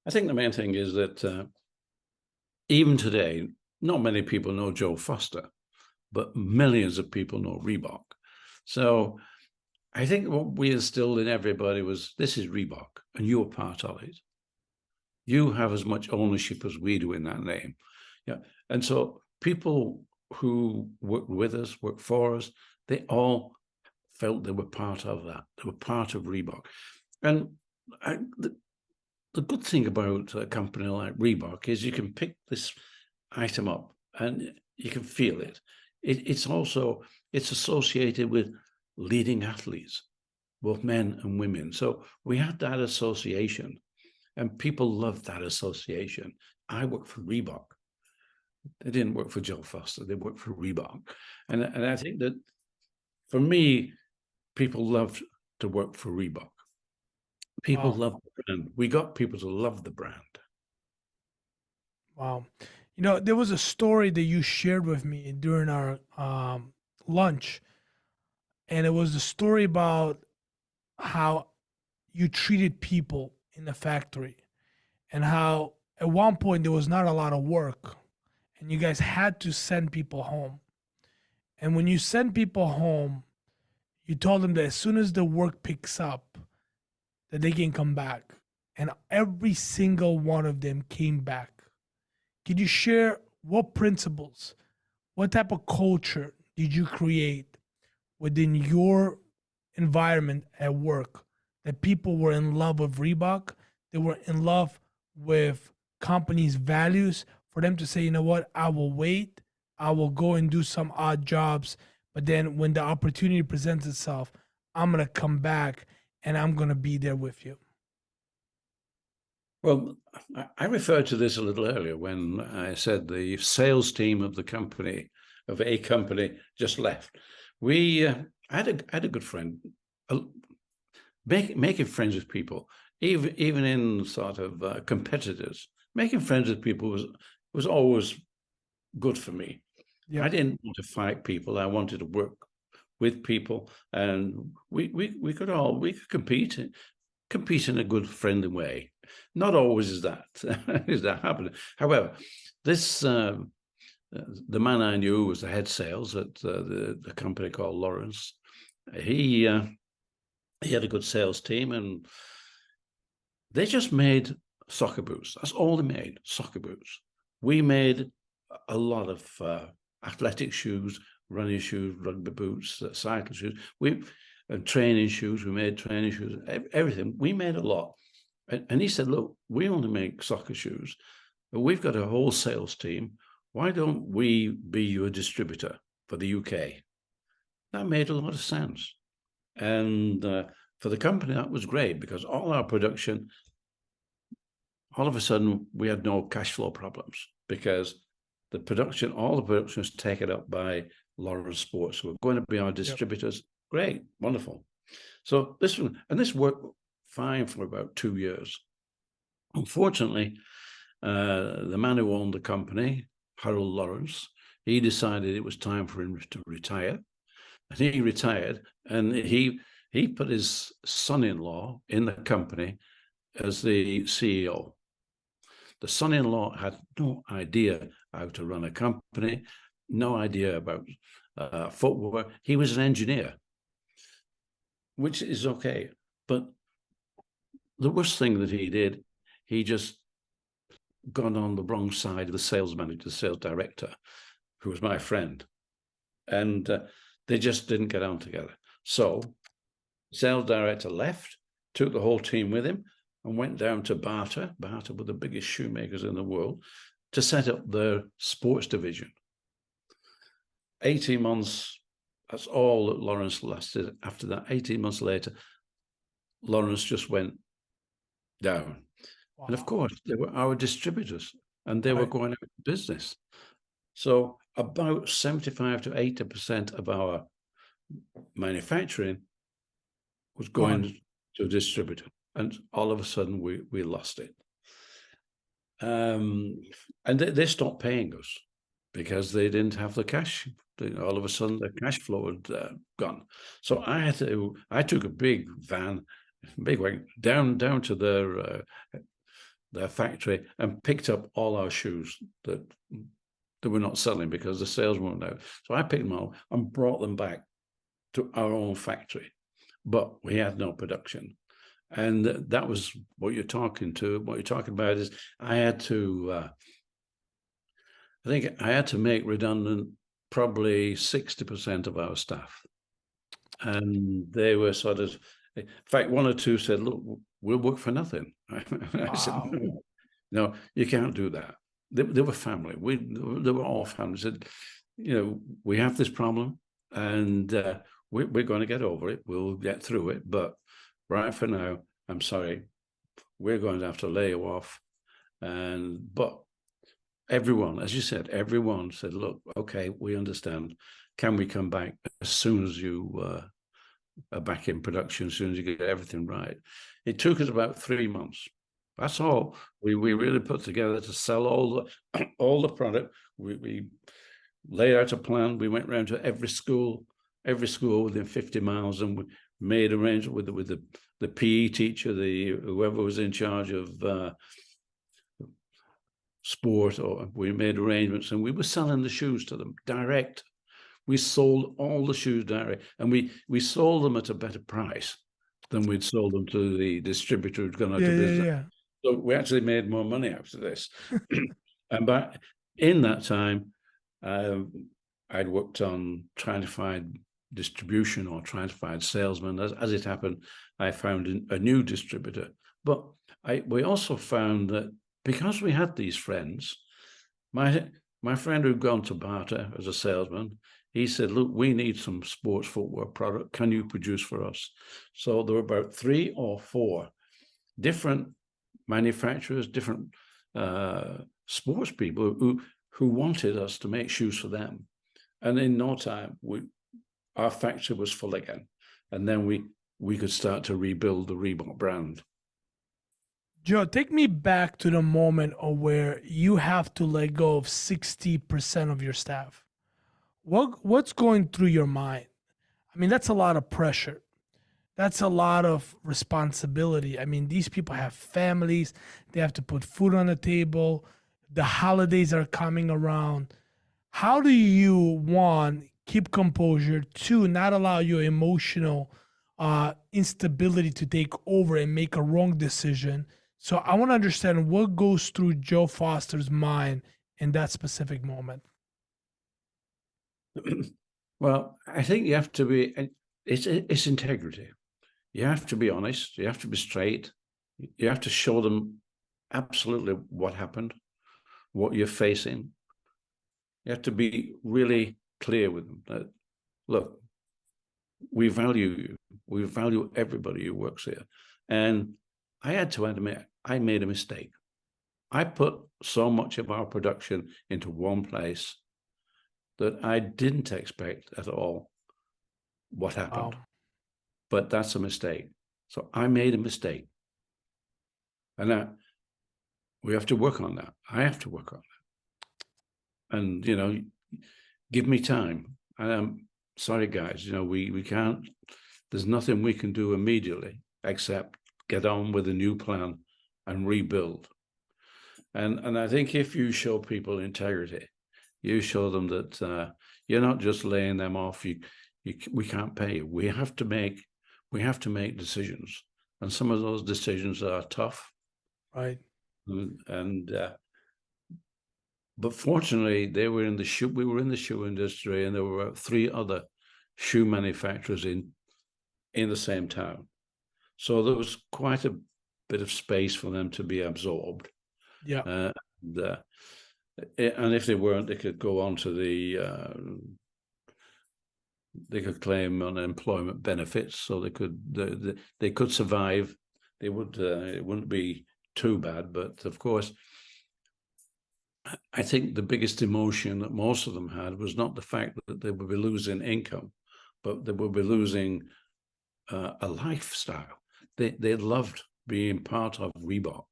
I think the main thing is that even today, not many people know Joe Foster, but millions of people know Reebok. So I think what we instilled in everybody was, this is Reebok, and you're part of it. You have as much ownership as we do in that name. Yeah. And so people who work with us, work for us, they all felt they were part of that. They were part of Reebok. And the good thing about a company like Reebok is you can pick this item up and you can feel it. It's associated with leading athletes, both men and women. So we had that association, and people loved that association. I work for Reebok. They didn't work for Joe Foster. They worked for Reebok. And I think that for me, people loved to work for Reebok. People love the brand. We got people to love the brand. Wow. There was a story that you shared with me during our lunch, and it was a story about how you treated people in the factory and how at one point there was not a lot of work and you guys had to send people home. And when you send people home, you told them that as soon as the work picks up, that they can come back. And every single one of them came back. Could you share what principles, what type of culture did you create within your environment at work that people were in love with Reebok? They were in love with company's values for them to say, you know what, I will wait. I will go and do some odd jobs. But then when the opportunity presents itself, I'm going to come back and I'm going to be there with you? Well, I referred to this a little earlier when I said the sales team of the company, of a company, just left. I had a good friend. Making friends with people, even in sort of competitors, making friends with people was always good for me. Yep. I didn't want to fight people. I wanted to work with people, and we could compete in a good, friendly way. Not always is that is that happening. However, this the man I knew was the head sales at the company called Lawrence. He had a good sales team, and they just made soccer boots. That's all they made, soccer boots. We made a lot of athletic shoes, running shoes, rugby boots, cycle shoes. Training shoes. We made training shoes. Everything. We made a lot. And he said, "Look, we only make soccer shoes. But we've got a whole sales team. Why don't we be your distributor for the UK?" That made a lot of sense. And for the company, that was great because all our production, all of a sudden, we had no cash flow problems because all the production was taken up by Lawrence Sports. So we're going to be our distributors. Yep. Great, wonderful. So this worked fine for about 2 years. Unfortunately, the man who owned the company, Harold Lawrence, he decided it was time for him to retire. And he retired, and he put his son-in-law in the company as the CEO. The son-in-law had no idea how to run a company, no idea about footwear. He was an engineer, which is okay. But the worst thing that he did, he just got on the wrong side of the sales manager, the sales director, who was my friend. And they just didn't get on together. So the sales director left, took the whole team with him, and went down to Barter were the biggest shoemakers in the world, to set up their sports division. 18 months, that's all that Lawrence lasted. After that, 18 months later, Lawrence just went down. Wow. And of course, they were our distributors, and they were going out of business. So about 75 to 80% of our manufacturing was going to a distributor. And all of a sudden, we lost it. And they stopped paying us because they didn't have the cash. All of a sudden, the cash flow had gone. So I took a big wagon down to their factory and picked up all our shoes that were not selling because the sales weren't out. So I picked them all and brought them back to our own factory, but we had no production. And that was what you're talking about is I think I had to make redundant probably 60% of our staff. And they were sort of, in fact, one or two said, "Look, we'll work for nothing." I said, no, you can't do that. They were family. They were all family. Said, we have this problem, and we're going to get over it. We'll get through it. But right for now, I'm sorry, we're going to have to lay you off. But everyone, as you said, everyone said, "Look, okay, we understand. Can we come back as soon as you are back in production, as soon as you get everything right?" It took us about 3 months. That's all we really put together to sell all the product. We laid out a plan. We went around to every school within 50 miles, and we made arrangements with the PE teacher, whoever was in charge of sport, or we made arrangements, and we were selling the shoes to them direct. We sold all the shoes direct, and we sold them at a better price than we'd sold them to the distributor who'd gone out of business. Yeah. So we actually made more money after this. And in that time, I'd worked on trying to find distribution or trying to find salesmen. As it happened, I found a new distributor. But we also found that because we had these friends, my my friend who'd gone to barter as a salesman, he said, look, we need some sports footwear product. Can you produce for us? So there were about 3 or 4 different manufacturers, different sports people who wanted us to make shoes for them. And in no time, our factory was full again. And then we could start to rebuild the Reebok brand. Joe, take me back to the moment of where you have to let go of 60% of your staff. What's going through your mind? I mean, that's a lot of pressure. That's a lot of responsibility. I mean, these people have families. They have to put food on the table. The holidays are coming around. How do you, one, keep composure, two, not allow your emotional instability to take over and make a wrong decision? So I want to understand what goes through Joe Foster's mind in that specific moment. Well, I think you have to be, it's integrity. You have to be honest. You have to be straight. You have to show them absolutely what happened, what you're facing. You have to be really clear with them that, look, we value you. We value everybody who works here. And I had to admit, I made a mistake. I put so much of our production into one place that I didn't expect at all what happened. Wow. But that's a mistake. So I made a mistake. And we have to work on that. I have to work on that. And, give me time. And I'm sorry, guys, we can't, there's nothing we can do immediately except get on with a new plan and rebuild. And I think if you show people integrity, you show them that you're not just laying them off. We can't pay you. We have to make decisions, and some of those decisions are tough. Right. But fortunately, we were in the shoe industry, and there were 3 other shoe manufacturers in the same town. So there was quite a bit of space for them to be absorbed. Yeah. And if they weren't, they could go on to they could claim unemployment benefits, so they could survive. They would it wouldn't be too bad, but of course, I think the biggest emotion that most of them had was not the fact that they would be losing income, but they would be losing a lifestyle. They loved being part of Reebok.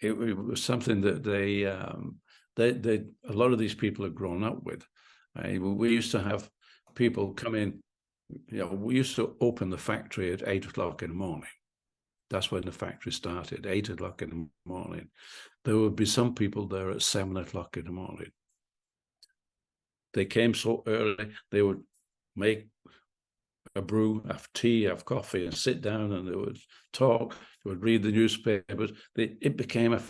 It was something that they a lot of these people had grown up with. We used to have people come in. We used to open the factory at 8 o'clock in the morning. That's when the factory started, 8 o'clock in the morning. There would be some people there at 7 o'clock in the morning. They came so early, they would make a brew, have tea, have coffee, and sit down, and they would talk, they would read the newspapers. It became a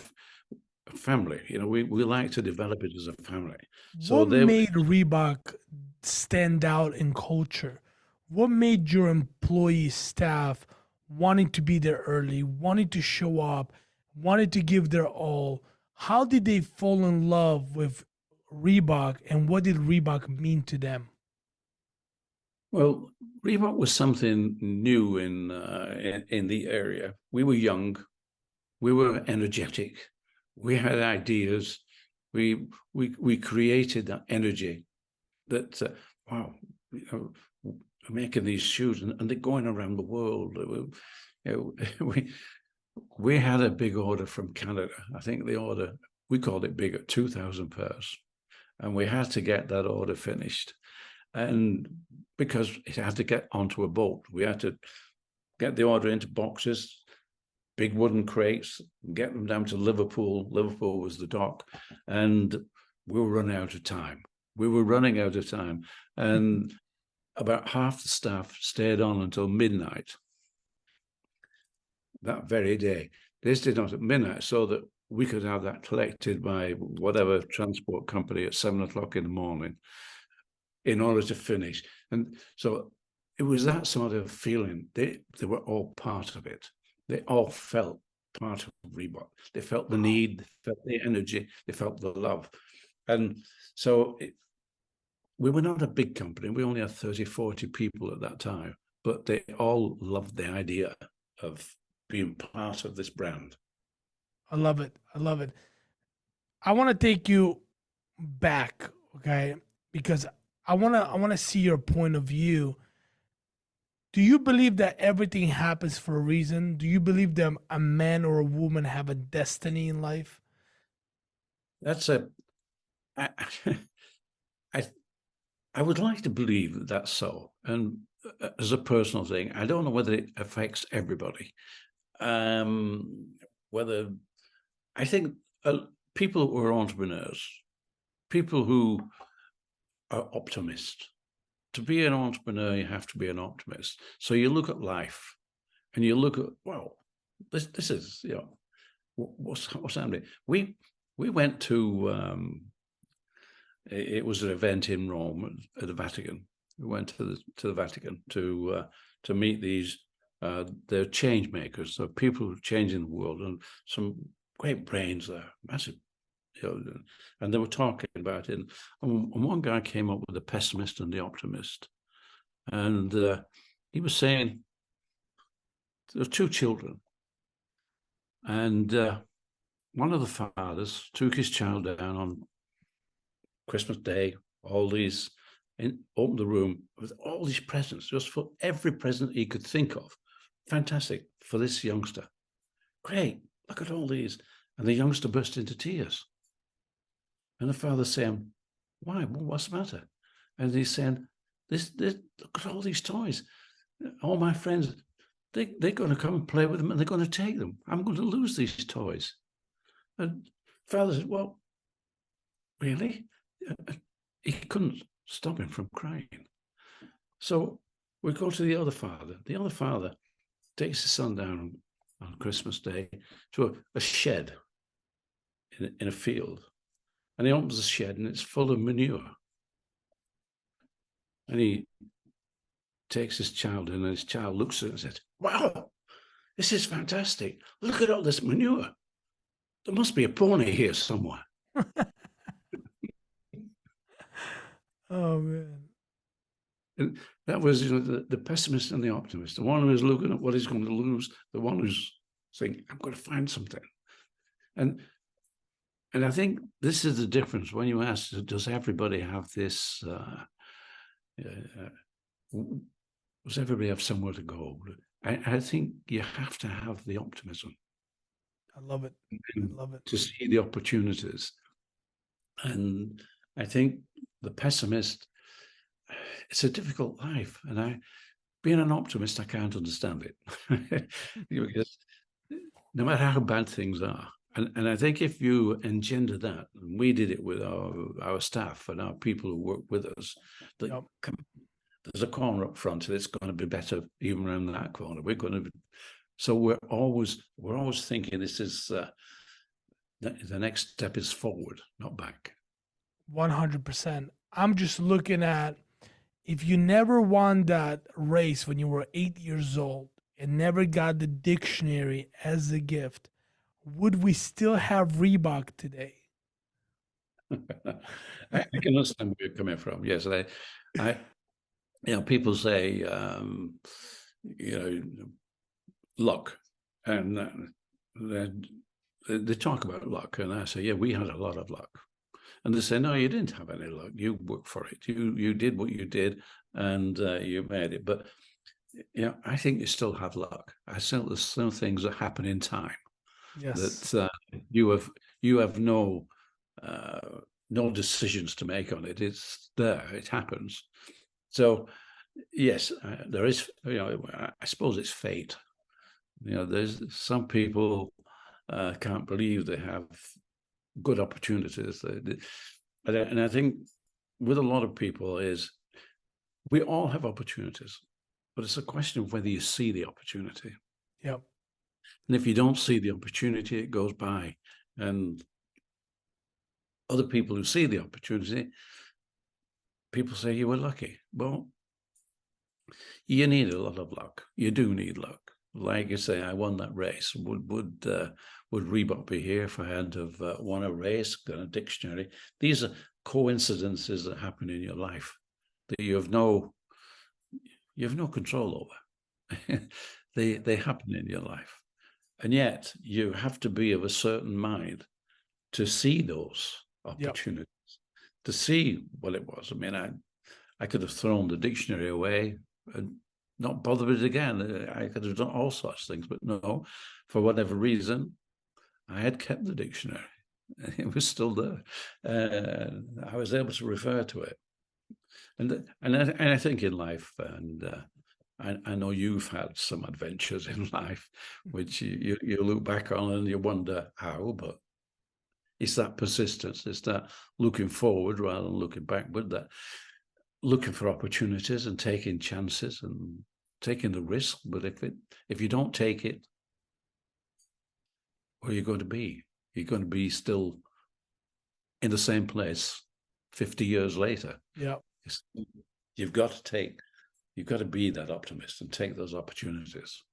family. We like to develop it as a family. So What made Reebok stand out in culture? What made your employee staff wanting to be there early, wanting to show up, wanted to give their all? How did they fall in love with Reebok, and what did Reebok mean to them? Well, Reebok was something new in the area. We were young, we were energetic, we had ideas, we created that energy. That wow, making these shoes, and they're going around the world. We had a big order from Canada. I think the order, we called it big, at 2,000 pairs, and we had to get that order finished. And because it had to get onto a boat, we had to get the order into boxes, big wooden crates, get them down to Liverpool. Liverpool was the dock, and we were running out of time. And about half the staff stayed on until midnight that very day. They stayed on at midnight so that we could have that collected by whatever transport company at 7 o'clock in the morning in order to finish. And so it was that sort of feeling. They were all part of it. They all felt part of Reebok. They felt the need, they felt the energy, they felt the love. And so we were not a big company. We only had 30, 40 people at that time, but they all loved the idea of being part of this brand. I love it. I love it. I want to take you back, okay? Because I want to see your point of view. Do you believe that everything happens for a reason? Do you believe that a man or a woman have a destiny in life? That's a, I, I, I would like to believe that that's so. And as a personal thing, I don't know whether it affects everybody. Whether I think people who are entrepreneurs, people who are optimists. To be an entrepreneur, you have to be an optimist. So you look at life, and you look at, well, this is, you know, what's happening. We went to it was an event in Rome at the Vatican. We went to the Vatican to meet these they're change makers, so people who are changing the world, and some great brains there, massive, you know, and they were talking about it. And one guy came up with the pessimist and the optimist, and he was saying there are two children, and one of the fathers took his child down on Christmas Day, opened the room with all these presents, just for every present he could think of. Fantastic for this youngster. Great, look at all these. And the youngster burst into tears. And the father saying, why? What's the matter? And he's saying, this, look at all these toys. All my friends, they're going to come and play with them, and they're going to take them. I'm going to lose these toys. And father said, well, really? He couldn't stop him from crying. So we go to the other father. The other father takes his son down on Christmas Day to a shed in a field. And he opens the shed, and it's full of manure. And he takes his child in, and his child looks at it and says, wow, this is fantastic. Look at all this manure. There must be a pony here somewhere. Oh man. And that was, you know, the pessimist and the optimist. The one who's looking at what he's going to lose, the one who's saying, I'm going to find something. And I think this is the difference when you ask, does everybody have this, does everybody have somewhere to go? I think you have to have the optimism. I love it. I love it. To see the opportunities. And I think the pessimist, it's a difficult life. And being an optimist, I can't understand it. Because no matter how bad things are, and I think if you engender that, and we did it with our staff and our people who work with us, that there's a corner up front, and it's going to be better even around that corner. We're going to be, so we're always thinking this is the next step is forward, not back. 100%. I'm just looking at, if you never won that race when you were 8 years old and never got the dictionary as a gift, would we still have Reebok today? I can understand where you're coming from. Yes, I you know, people say, you know, luck, and they talk about luck, and I say, yeah, we had a lot of luck. And they say, no, you didn't have any luck. You worked for it. You did what you did, and you made it. But yeah, I think you still have luck. There's still things that happen in time. Yes. That you have no decisions to make on it. It's there. It happens. So yes, there is. You know, I suppose it's fate. You know, there's some people can't believe they have good opportunities. And I think with a lot of people is we all have opportunities, but it's a question of whether you see the opportunity. Yep. And if you don't see the opportunity, it goes by. And other people who see the opportunity, people say you were lucky. Well, you need a lot of luck. You do need luck. like you say, I won that race. Would Reebok be here if I had have won a race, got a dictionary? These are coincidences that happen in your life that you have no control over. They happen in your life, and yet you have to be of a certain mind to see those Yep. opportunities, to see what it was. I mean, I could have thrown the dictionary away and not bothered with it again. I could have done all sorts of things, but no, for whatever reason, I had kept the dictionary. It was still there. I was able to refer to it. And I think in life, and I know you've had some adventures in life, which you look back on and you wonder how, but it's that persistence, it's that looking forward rather than looking back, but that looking for opportunities and taking chances and taking the risk. But if you don't take it, where are you going to be? You're going to be still in the same place 50 years later. Yeah. You've got to be that optimist and take those opportunities.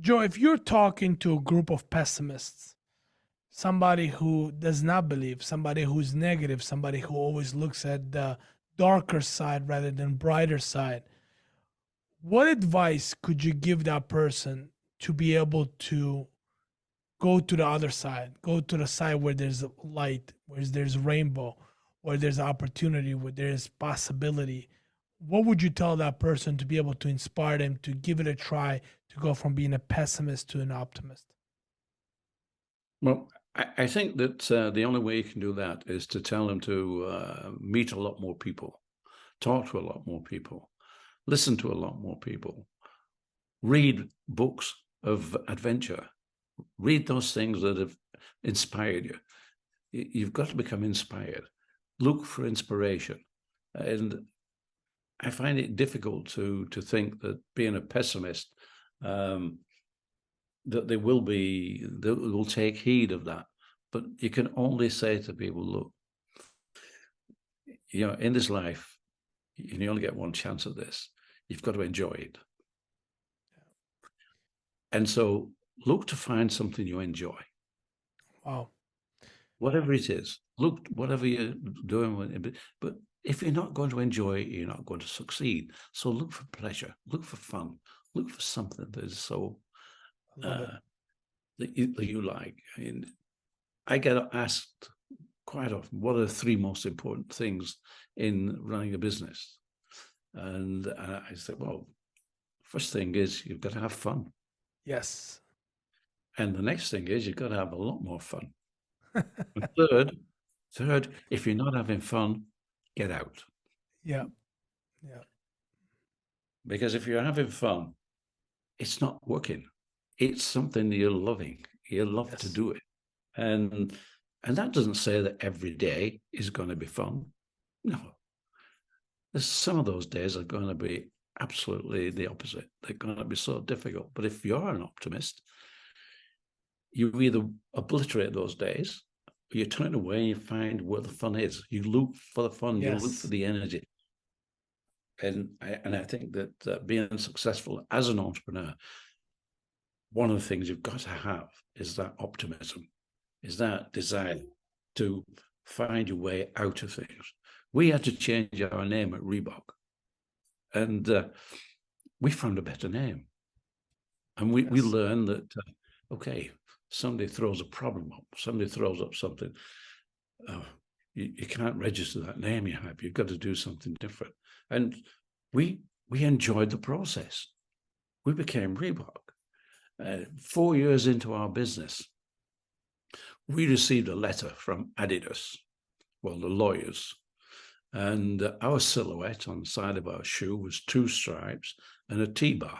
Joe, if you're talking to a group of pessimists, somebody who does not believe, somebody who's negative, somebody who always looks at the darker side rather than brighter side, what advice could you give that person to be able to go to the other side, go to the side where there's light, where there's rainbow, where there's opportunity, where there's possibility? What would you tell that person to be able to inspire them to give it a try, to go from being a pessimist to an optimist? Well, I think that the only way you can do that is to tell them to meet a lot more people, talk to a lot more people, listen to a lot more people, read books of adventure, read those things that have inspired you. You've got to become inspired. Look for inspiration. And I find it difficult to think that being a pessimist, that they will take heed of that. But you can only say to people, look, in this life, you only get one chance at this. You've got to enjoy it. And so look to find something you enjoy. Wow. Whatever it is, look, whatever you're doing, but if you're not going to enjoy it, you're not going to succeed. So look for pleasure, look for fun, look for something that is so that you like. I mean, I get asked quite often, what are the three most important things in running a business? And I say, well, first thing is you've got to have fun. Yes. And the next thing is you've got to have a lot more fun. And third, if you're not having fun, get out. Yeah. Yeah. Because if you're having fun, it's not working. It's something you're loving. You love to do it. And that doesn't say that every day is going to be fun. No. There's some of those days are going to be absolutely the opposite. They're going to be so difficult. But if you're an optimist, you either obliterate those days, or you turn away and you find where the fun is. You look for the fun, you look for the energy. And I think that being successful as an entrepreneur, one of the things you've got to have is that optimism, is that desire to find your way out of things. We had to change our name at Reebok, and we found a better name. And we learned that, okay, somebody throws a problem up, somebody throws up something, you can't register that name you have. You've got to do something different. And we enjoyed the process. We became Reebok. 4 years into our business, we received a letter from Adidas, well, the lawyers, and our silhouette on the side of our shoe was 2 stripes and a T-bar.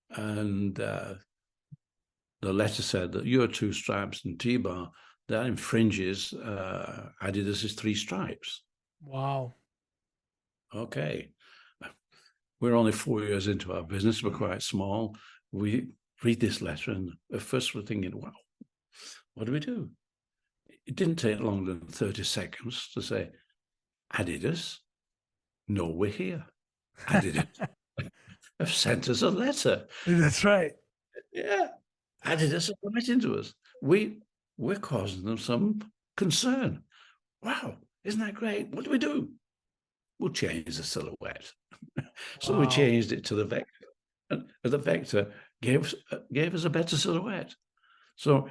And the letter said that your 2 stripes and T-bar, that infringes Adidas's 3 stripes. Wow. Okay. We're only 4 years into our business. We're quite small. We read this letter, and at first we're thinking, wow, what do we do? It didn't take longer than 30 seconds to say, Adidas, no, we're here. Adidas. have sent us a letter. That's right. Yeah, Adidas are writing to us. We're causing them some concern. Wow, isn't that great? What do we do? We'll change the silhouette. So we Wow. changed it to the Vector, and the Vector gave us a better silhouette. So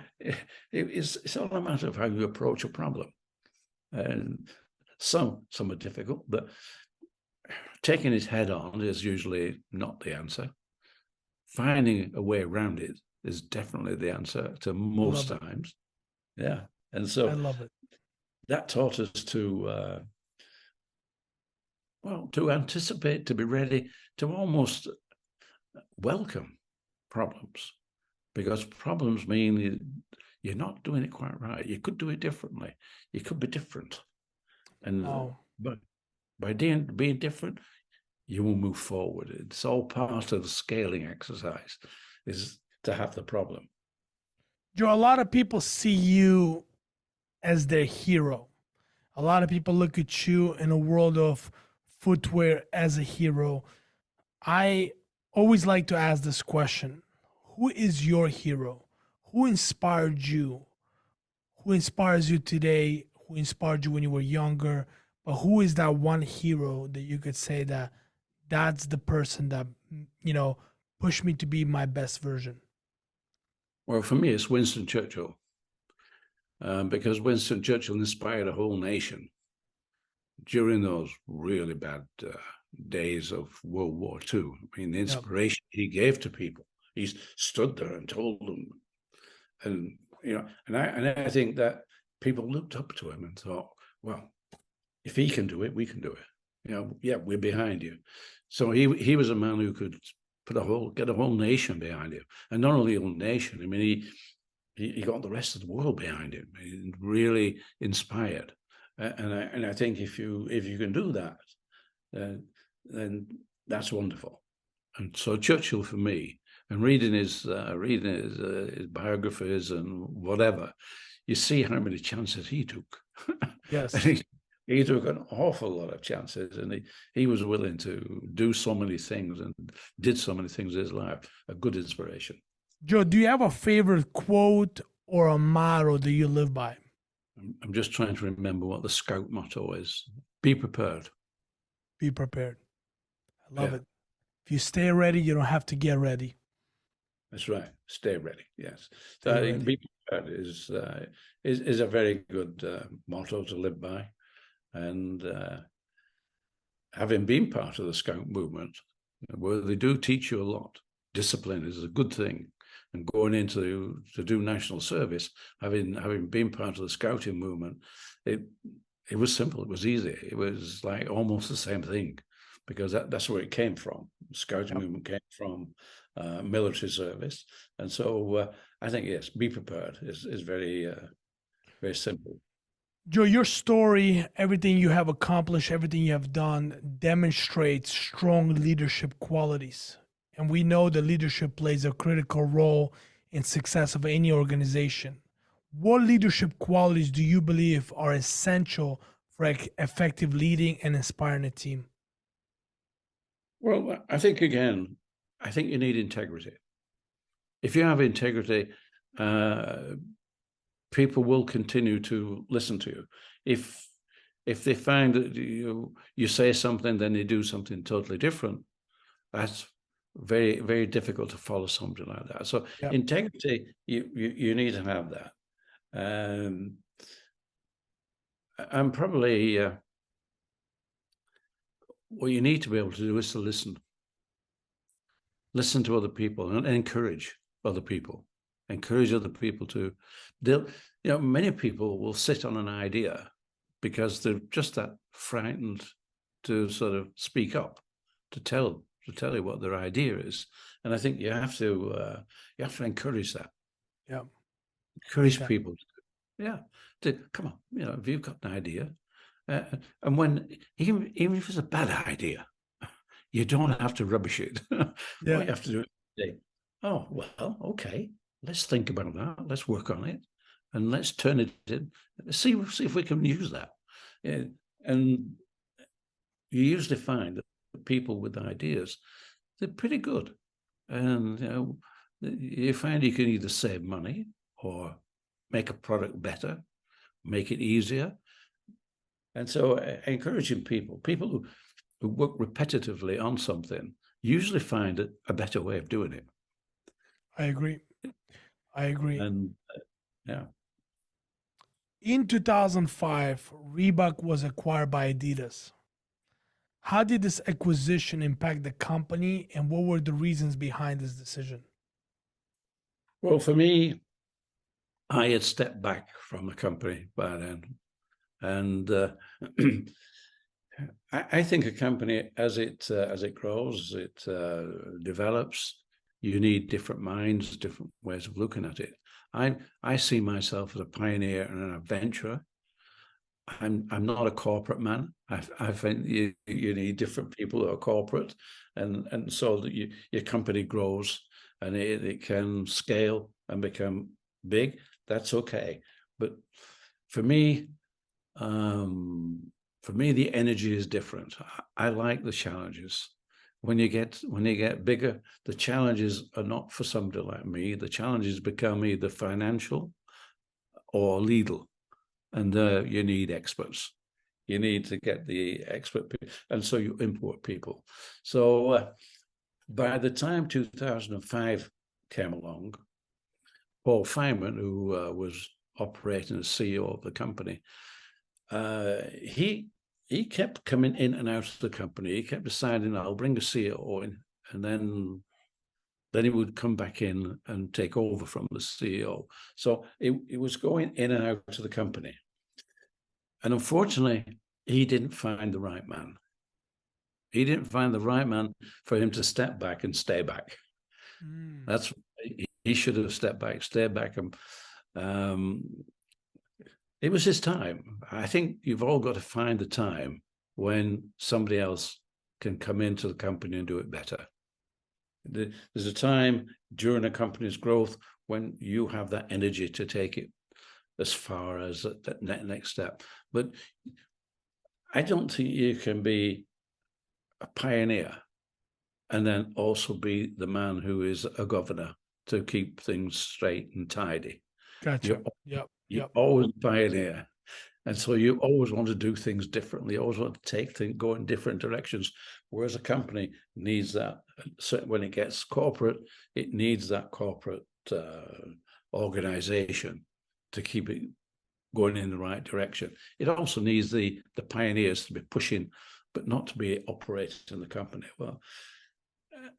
it's all a matter of how you approach a problem, and some are difficult, but taking it head on is usually not the answer. Finding a way around it is definitely the answer to I most love it. times. Yeah, and I so love it. that taught us to to anticipate, to be ready, to almost welcome problems, because problems mean you're not doing it quite right. You could do it differently. You could be different, and Wow. but by being different, you will move forward. It's all part of the scaling exercise, is to have the problem. Joe, a lot of people see you as their hero. A lot of people look at you in a world of footwear as a hero. I always like to ask this question: who is your hero? Who inspired you? Who inspires you today? Who inspired you when you were younger? But who is that one hero that you could say that that's the person that, you know, pushed me to be my best version? Well, for me, it's Winston Churchill, because Winston Churchill inspired a whole nation during those really bad days of World War II. I mean, the Yep. inspiration he gave to people. He stood there and told them, and I think that people looked up to him and thought, well, if he can do it, we can do it. Yeah, we're behind you. So he was a man who could get a whole nation behind him, and not only a whole nation. I mean, he got the rest of the world behind him. He really inspired, and I think if you can do that, then that's wonderful. And so Churchill for me, and reading his biographies and whatever, you see how many chances he took. Yes. And he took an awful lot of chances, and he was willing to do so many things and did so many things in his life. A good inspiration. Joe, do you have a favorite quote or a motto that you live by? I'm just trying to remember what the Scout motto is. Be prepared. Be prepared. I love Yeah, it. If you stay ready, you don't have to get ready. that's right. Stay ready. Yes. So Stay I think ready. be prepared is a very good motto to live by. And having been part of the Scout movement, where they do teach you a lot, discipline is a good thing. And going into to do national service, having been part of the Scouting movement, it was simple. It was easy. It was like almost the same thing, because that's where it came from. The Scouting Yep. movement came from military service, and so I think yes, be prepared is very very simple. Joe, your story, everything you have accomplished, everything you have done demonstrates strong leadership qualities. And we know that leadership plays a critical role in success of any organization. What leadership qualities do you believe are essential for effective leading and inspiring a team? Well, I think again, I think you need integrity. If you have integrity, uh, people will continue to listen to you. If they find that you say something, then they do something totally different, that's very, very difficult to follow something like that. So Yep. integrity, you need to have that. And probably what you need to be able to do is to listen to other people and encourage other people. Encourage other people to, many people will sit on an idea because they're just that frightened to sort of speak up, to tell you what their idea is. And I think you have to encourage that. Yeah. Like Encourage that. people. Yeah. To come on, if you've got an idea, and when even if it's a bad idea, you don't have to rubbish it. What Yeah. you have to do is say, oh, well, okay, let's think about that. Let's work on it, and let's turn it in. See if we can use that. Yeah. And you usually find that people with ideas, they're pretty good. And you find you can either save money or make a product better, make it easier. And so encouraging people who work repetitively on something usually find a better way of doing it. I agree. I agree. And yeah. In 2005, Reebok was acquired by Adidas. How did this acquisition impact the company, and what were the reasons behind this decision? Well, for me, I had stepped back from the company by then. And I think a company, as it grows, it develops, you need different minds, different ways of looking at it. I see myself as a pioneer and an adventurer. I'm not a corporate man. I think you need different people who are corporate, and so that your company grows and it can scale and become big. That's okay. But for me, the energy is different. I like the challenges. When you get bigger, the challenges are not for somebody like me. The challenges become either financial or legal, and you need experts. You need to get the expert people, and so you import people. So by the time 2005 came along, Paul Feynman, who was operating as CEO of the company, he kept coming in and out of the company. He kept deciding, I'll bring a CEO in, and then he would come back in and take over from the CEO. So it was going in and out of the company. And unfortunately, he didn't find the right man. He didn't find the right man for him to step back and stay back. That's he should have stepped back, stayed back, and it was his time. I think you've all got to find the time when somebody else can come into the company and do it better. There's a time during a company's growth when you have that energy to take it as far as that next step. But I don't think you can be a pioneer and then also be the man who is a governor to keep things straight and tidy. Gotcha. You're always a pioneer. And so you always want to do things differently. You always want to take things, go in different directions. Whereas a company needs that. So when it gets corporate, it needs that corporate organization to keep it going in the right direction. It also needs the pioneers to be pushing, but not to be operating the company. Well,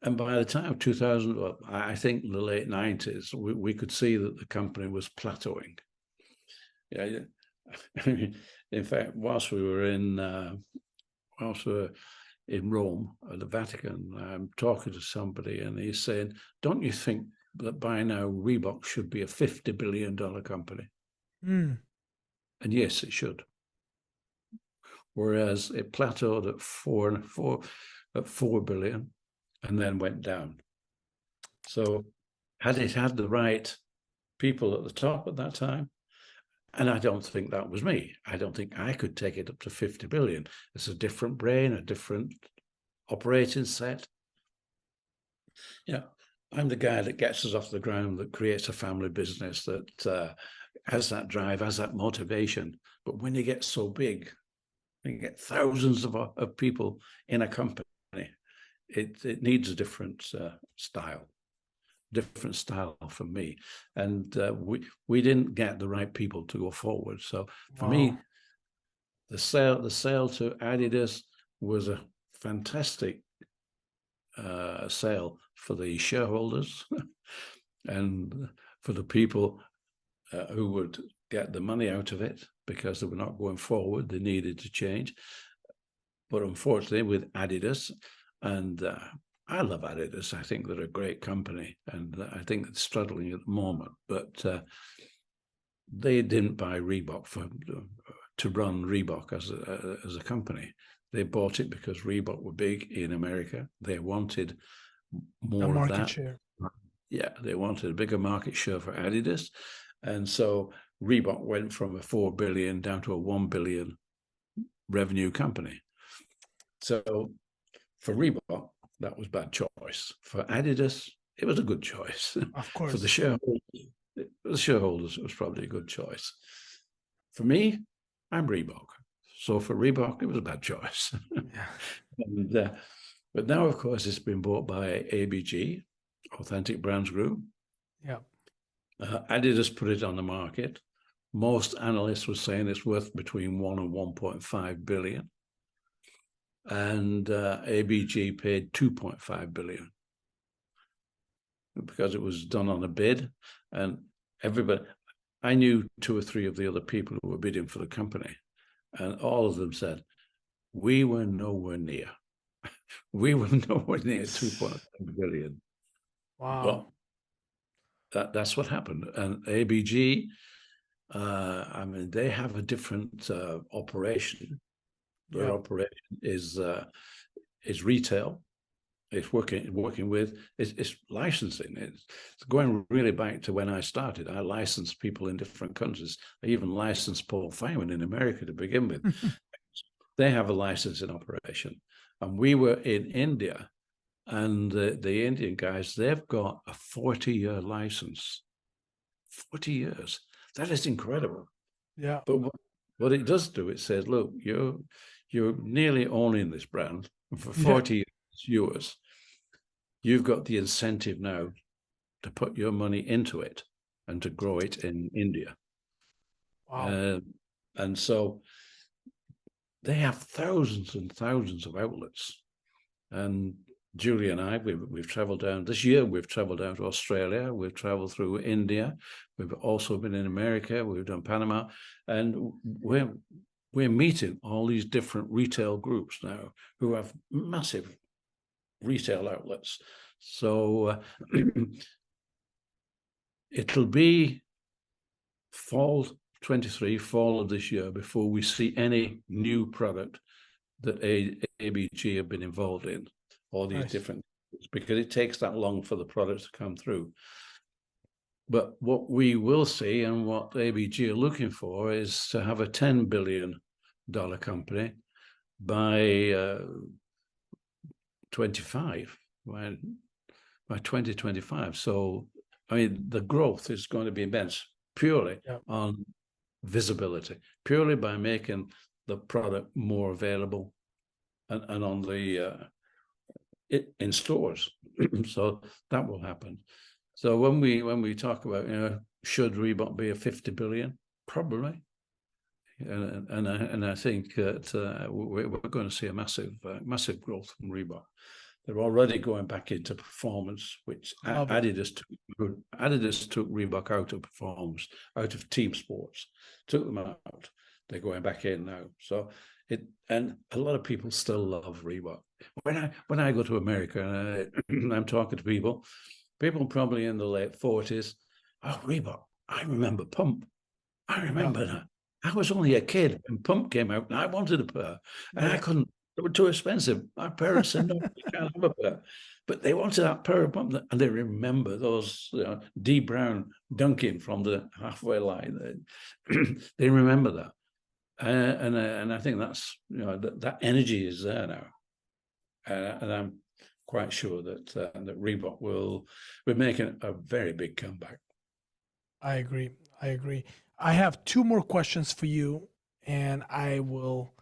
and by the time of 2000, well, I think in the late 90s, we could see that the company was plateauing. Yeah. In fact, whilst we were in Rome at the Vatican, I'm talking to somebody and he's saying, don't you think that by now Reebok should be a $50 billion company? And yes, it should. Whereas it plateaued at $4 billion and then went down. So had it had the right people at the top at that time, and I don't think that was me. I don't think I could take it up to 50 billion. It's a different brain, a different operating set. Yeah, I'm the guy that gets us off the ground, that creates a family business, that has that drive, has that motivation. But when you get so big, when you get thousands of people in a company, it needs a different style. Different style from me, and we didn't get the right people to go forward. So for me, the sale to Adidas was a fantastic sale for the shareholders and for the people who would get the money out of it, because they were not going forward. They needed to change. But unfortunately, with Adidas, and I love Adidas. I think they're a great company, and I think they're struggling at the moment. But they didn't buy Reebok to run Reebok as a company. They bought it because Reebok were big in America. They wanted more of that. Share. Yeah, they wanted a bigger market share for Adidas, and so Reebok went from a 4 billion down to a 1 billion revenue company. So for Reebok, that was bad choice. For Adidas, it was a good choice. Of For course. the shareholders, it was probably a good choice. For me, I'm Reebok. So for Reebok, it was a bad choice. Yeah. And, but now, of course, it's been bought by ABG, Authentic Brands Group. Yeah. Adidas put it on the market. Most analysts were saying it's worth between 1 and 1.5 billion. And ABG paid 2.5 billion because it was done on a bid. And everybody, I knew 2 or 3 of the other people who were bidding for the company, and all of them said, we were nowhere near. We were nowhere near 2.5 billion. Wow. But that's what happened. And ABG, I mean, they have a different operation. Their Yeah. operation is retail. It's working with it's licensing. It's going really back to when I started. I licensed people in different countries. I even licensed Paul Feynman in America to begin with. They have a licensing operation, and we were in India, and the Indian guys, they've got a 40-year license. 40 years. That is incredible. Yeah. But what it does do, it says, look, you're nearly owning this brand, and for 40 years, it's yours. You've got the incentive now to put your money into it and to grow it in India. Wow. And so they have thousands and thousands of outlets. And Julie and I, we've traveled down this year. We've traveled down to Australia. We've traveled through India. We've also been in America. We've done Panama, and we're meeting all these different retail groups now who have massive retail outlets. So it'll be fall 23, fall of this year before we see any new product that ABG have been involved in, all these different, because it takes that long for the product to come through. But what we will see, and what ABG are looking for, is to have a $10 billion company by 25, by 2025. So, I mean, the growth is going to be immense, purely on visibility, purely by making the product more available and on the in stores. So that will happen. So when we talk about, should Reebok be a 50 billion? Probably. And I think that we're going to see a massive growth from Reebok. They're already going back into performance, which Adidas took Reebok out of performance, out of team sports, took them out. They're going back in now. So and a lot of people still love Reebok. When I go to America and I'm talking to people probably in the late 40s, oh, Reebok, I remember Pump. I remember that. I was only a kid when Pump came out, and I wanted a pair, and I couldn't. They were too expensive. My parents said, "No, you can't have a pair." But they wanted that pair of Pump, and they remember those D Brown dunking from the halfway line. They remember that, and I think that's that energy is there now, and I'm quite sure that that Reebok will be making a very big comeback. I agree. I have 2 more questions for you, and I will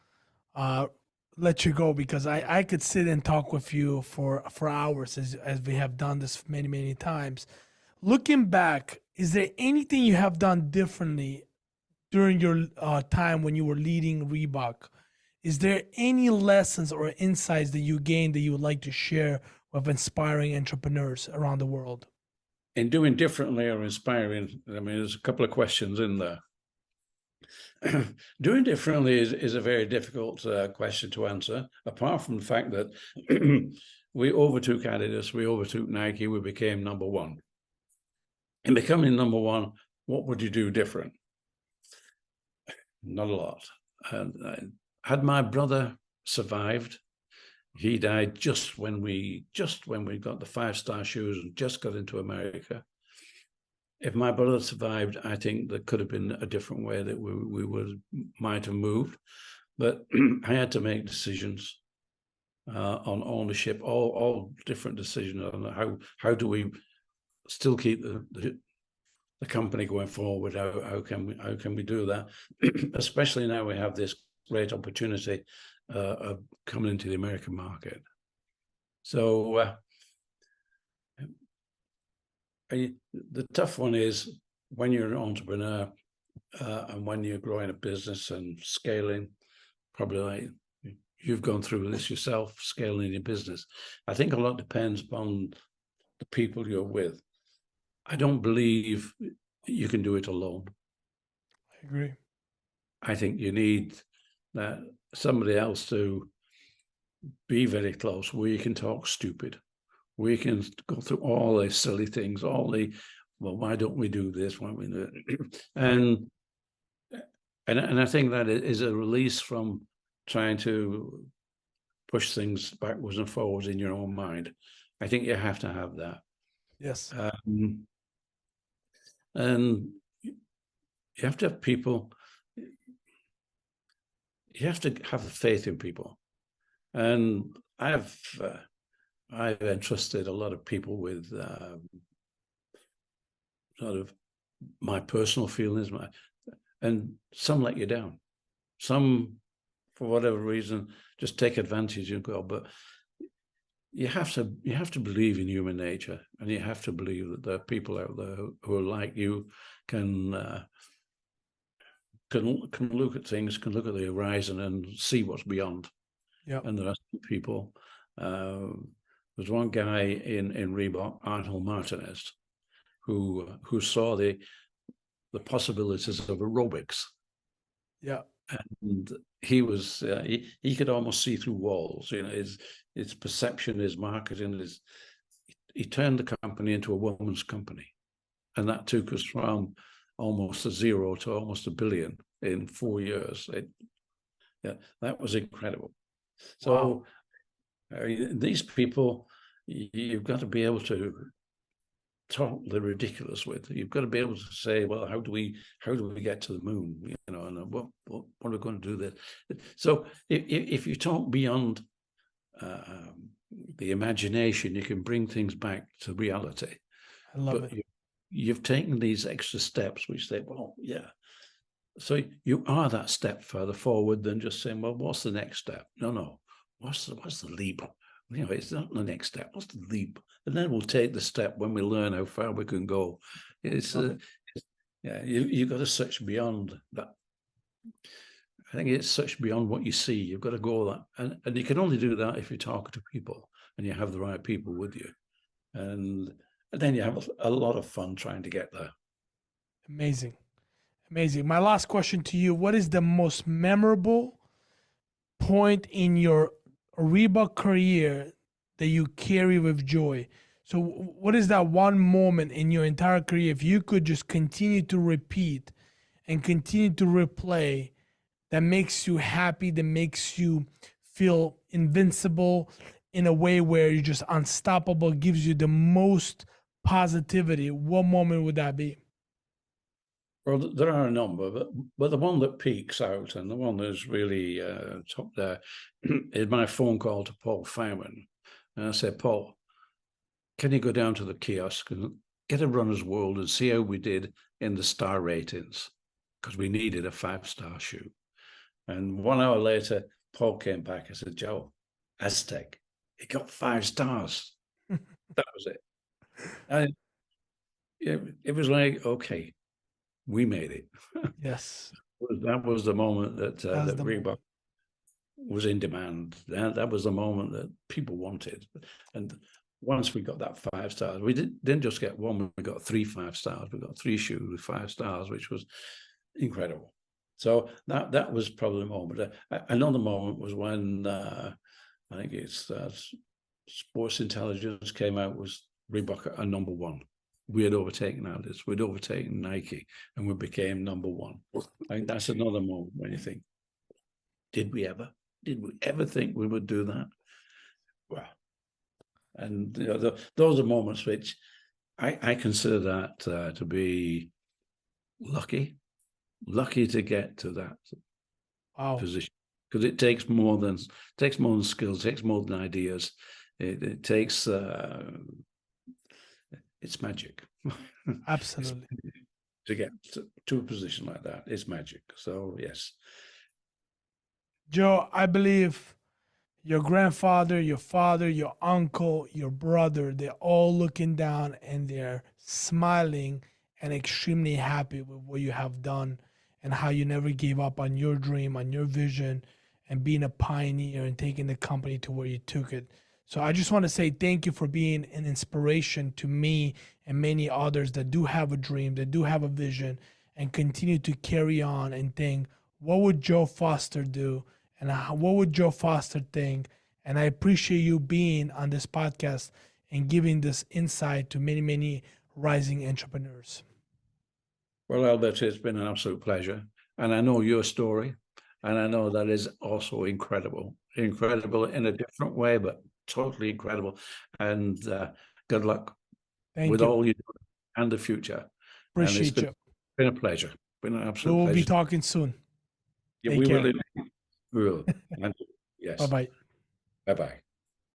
let you go, because I could sit and talk with you for hours, as we have done this many times. Looking back, is there anything you have done differently during your time when you were leading Reebok? Is there any lessons or insights that you gained that you would like to share with inspiring entrepreneurs around the world? In doing differently or inspiring, I mean, there's a couple of questions in there. Doing differently is a very difficult question to answer, apart from the fact that we overtook Adidas, we overtook Nike, we became number one. In becoming number one, what would you do different? Not a lot. Had my brother survived, he died just when we got the 5-star shoes and just got into America. If my brother survived, I think there could have been a different way that we might have moved. But I had to make decisions. on ownership, all different decisions on how do we still keep the company going forward. How can we do that? Especially now we have this great opportunity of coming into the American market. So the tough one is when you're an entrepreneur and when you're growing a business and scaling, probably like you've gone through this yourself, scaling your business. I think a lot depends upon the people you're with. I don't believe you can do it alone. I agree. I think you need somebody else to be very close, where you can talk stupid, where you can go through all the silly things, well, why don't we do this? Why don't we do it? And I think that is a release from trying to push things backwards and forwards in your own mind. I think you have to have that. Yes. And you have to have people, you have to have faith in people. And I've entrusted a lot of people with sort of my personal feelings, and some let you down. Some, for whatever reason, just take advantage and go. But you have to believe in human nature, and you have to believe that there are people out there who are like you, can look at things, can look at the horizon and see what's beyond. Yeah. And there are some people. There's one guy in Reebok, Arnold Martinez, who saw the possibilities of aerobics. Yeah. And he was he could almost see through walls. You know, his perception, his marketing, he turned the company into a woman's company, and that took us from almost a zero to almost $1 billion in 4 years. That was incredible. So these people, you've got to be able to talk the ridiculous with. You've got to be able to say, well, how do we get to the moon? You know, and what are we going to do there? So if you talk beyond the imagination, you can bring things back to reality. I love it. You've taken these extra steps, which say, well, yeah. So you are that step further forward than just saying, well, what's the next step? No. What's the leap? You know, it's not the next step. What's the leap? And then we'll take the step when we learn how far we can go. You've got to search beyond that. I think it's search beyond what you see. You've got to go that, and you can only do that if you talk to people and you have the right people with you, and then you have a lot of fun trying to get there. Amazing. My last question to you: what is the most memorable point in your Reebok career that you carry with joy? So what is that one moment in your entire career, if you could just continue to repeat and continue to replay, that makes you happy, that makes you feel invincible in a way where you're just unstoppable, gives you the most positivity? What moment would that be? Well, there are a number, but the one that peaks out and the one that's really top there is my phone call to Paul Fireman. And I said, Paul, can you go down to the kiosk and get a runner's world and see how we did in the star ratings? Because we needed a 5-star shoe. And 1 hour later, Paul came back and said, Joe, Aztec, it got 5 stars. That was it. And it was like, okay, we made it. Yes. That was the moment that Reebok was in demand. That was the moment that people wanted. And once we got that 5 stars, we didn't just get one, we got 3 5 stars. We got 3 shoes with 5 stars, which was incredible. So that was probably the moment. Another moment was when I think it's Sports Intelligence came out, was Reebok at number 1. We had overtaken Adidas, we'd overtaken Nike, and we became number 1. I think that's another moment when you think, did we ever think we would do that? Well, and you know, those are moments which I consider that to be lucky to get to that position, because it takes more than skills, it takes more than ideas. It takes it's magic. Absolutely. To get to a position like that, it's magic. So yes. Joe, I believe your grandfather, your father, your uncle, your brother, they're all looking down and they're smiling and extremely happy with what you have done and how you never gave up on your dream, on your vision, and being a pioneer and taking the company to where you took it. So I just want to say thank you for being an inspiration to me and many others that do have a dream, that do have a vision, and continue to carry on and think, what would Joe Foster do? And what would Joe Foster think? And I appreciate you being on this podcast and giving this insight to many, many rising entrepreneurs. Well, Albert, it's been an absolute pleasure. And I know your story, and I know that is also incredible in a different way, but totally incredible. And good luck Thank with you. all you do and the future. And it's Appreciate you. been a pleasure. Been an We absolute will be pleasure. talking soon. Yeah, Take we care. will. We will. And Bye yes. bye. Bye-bye.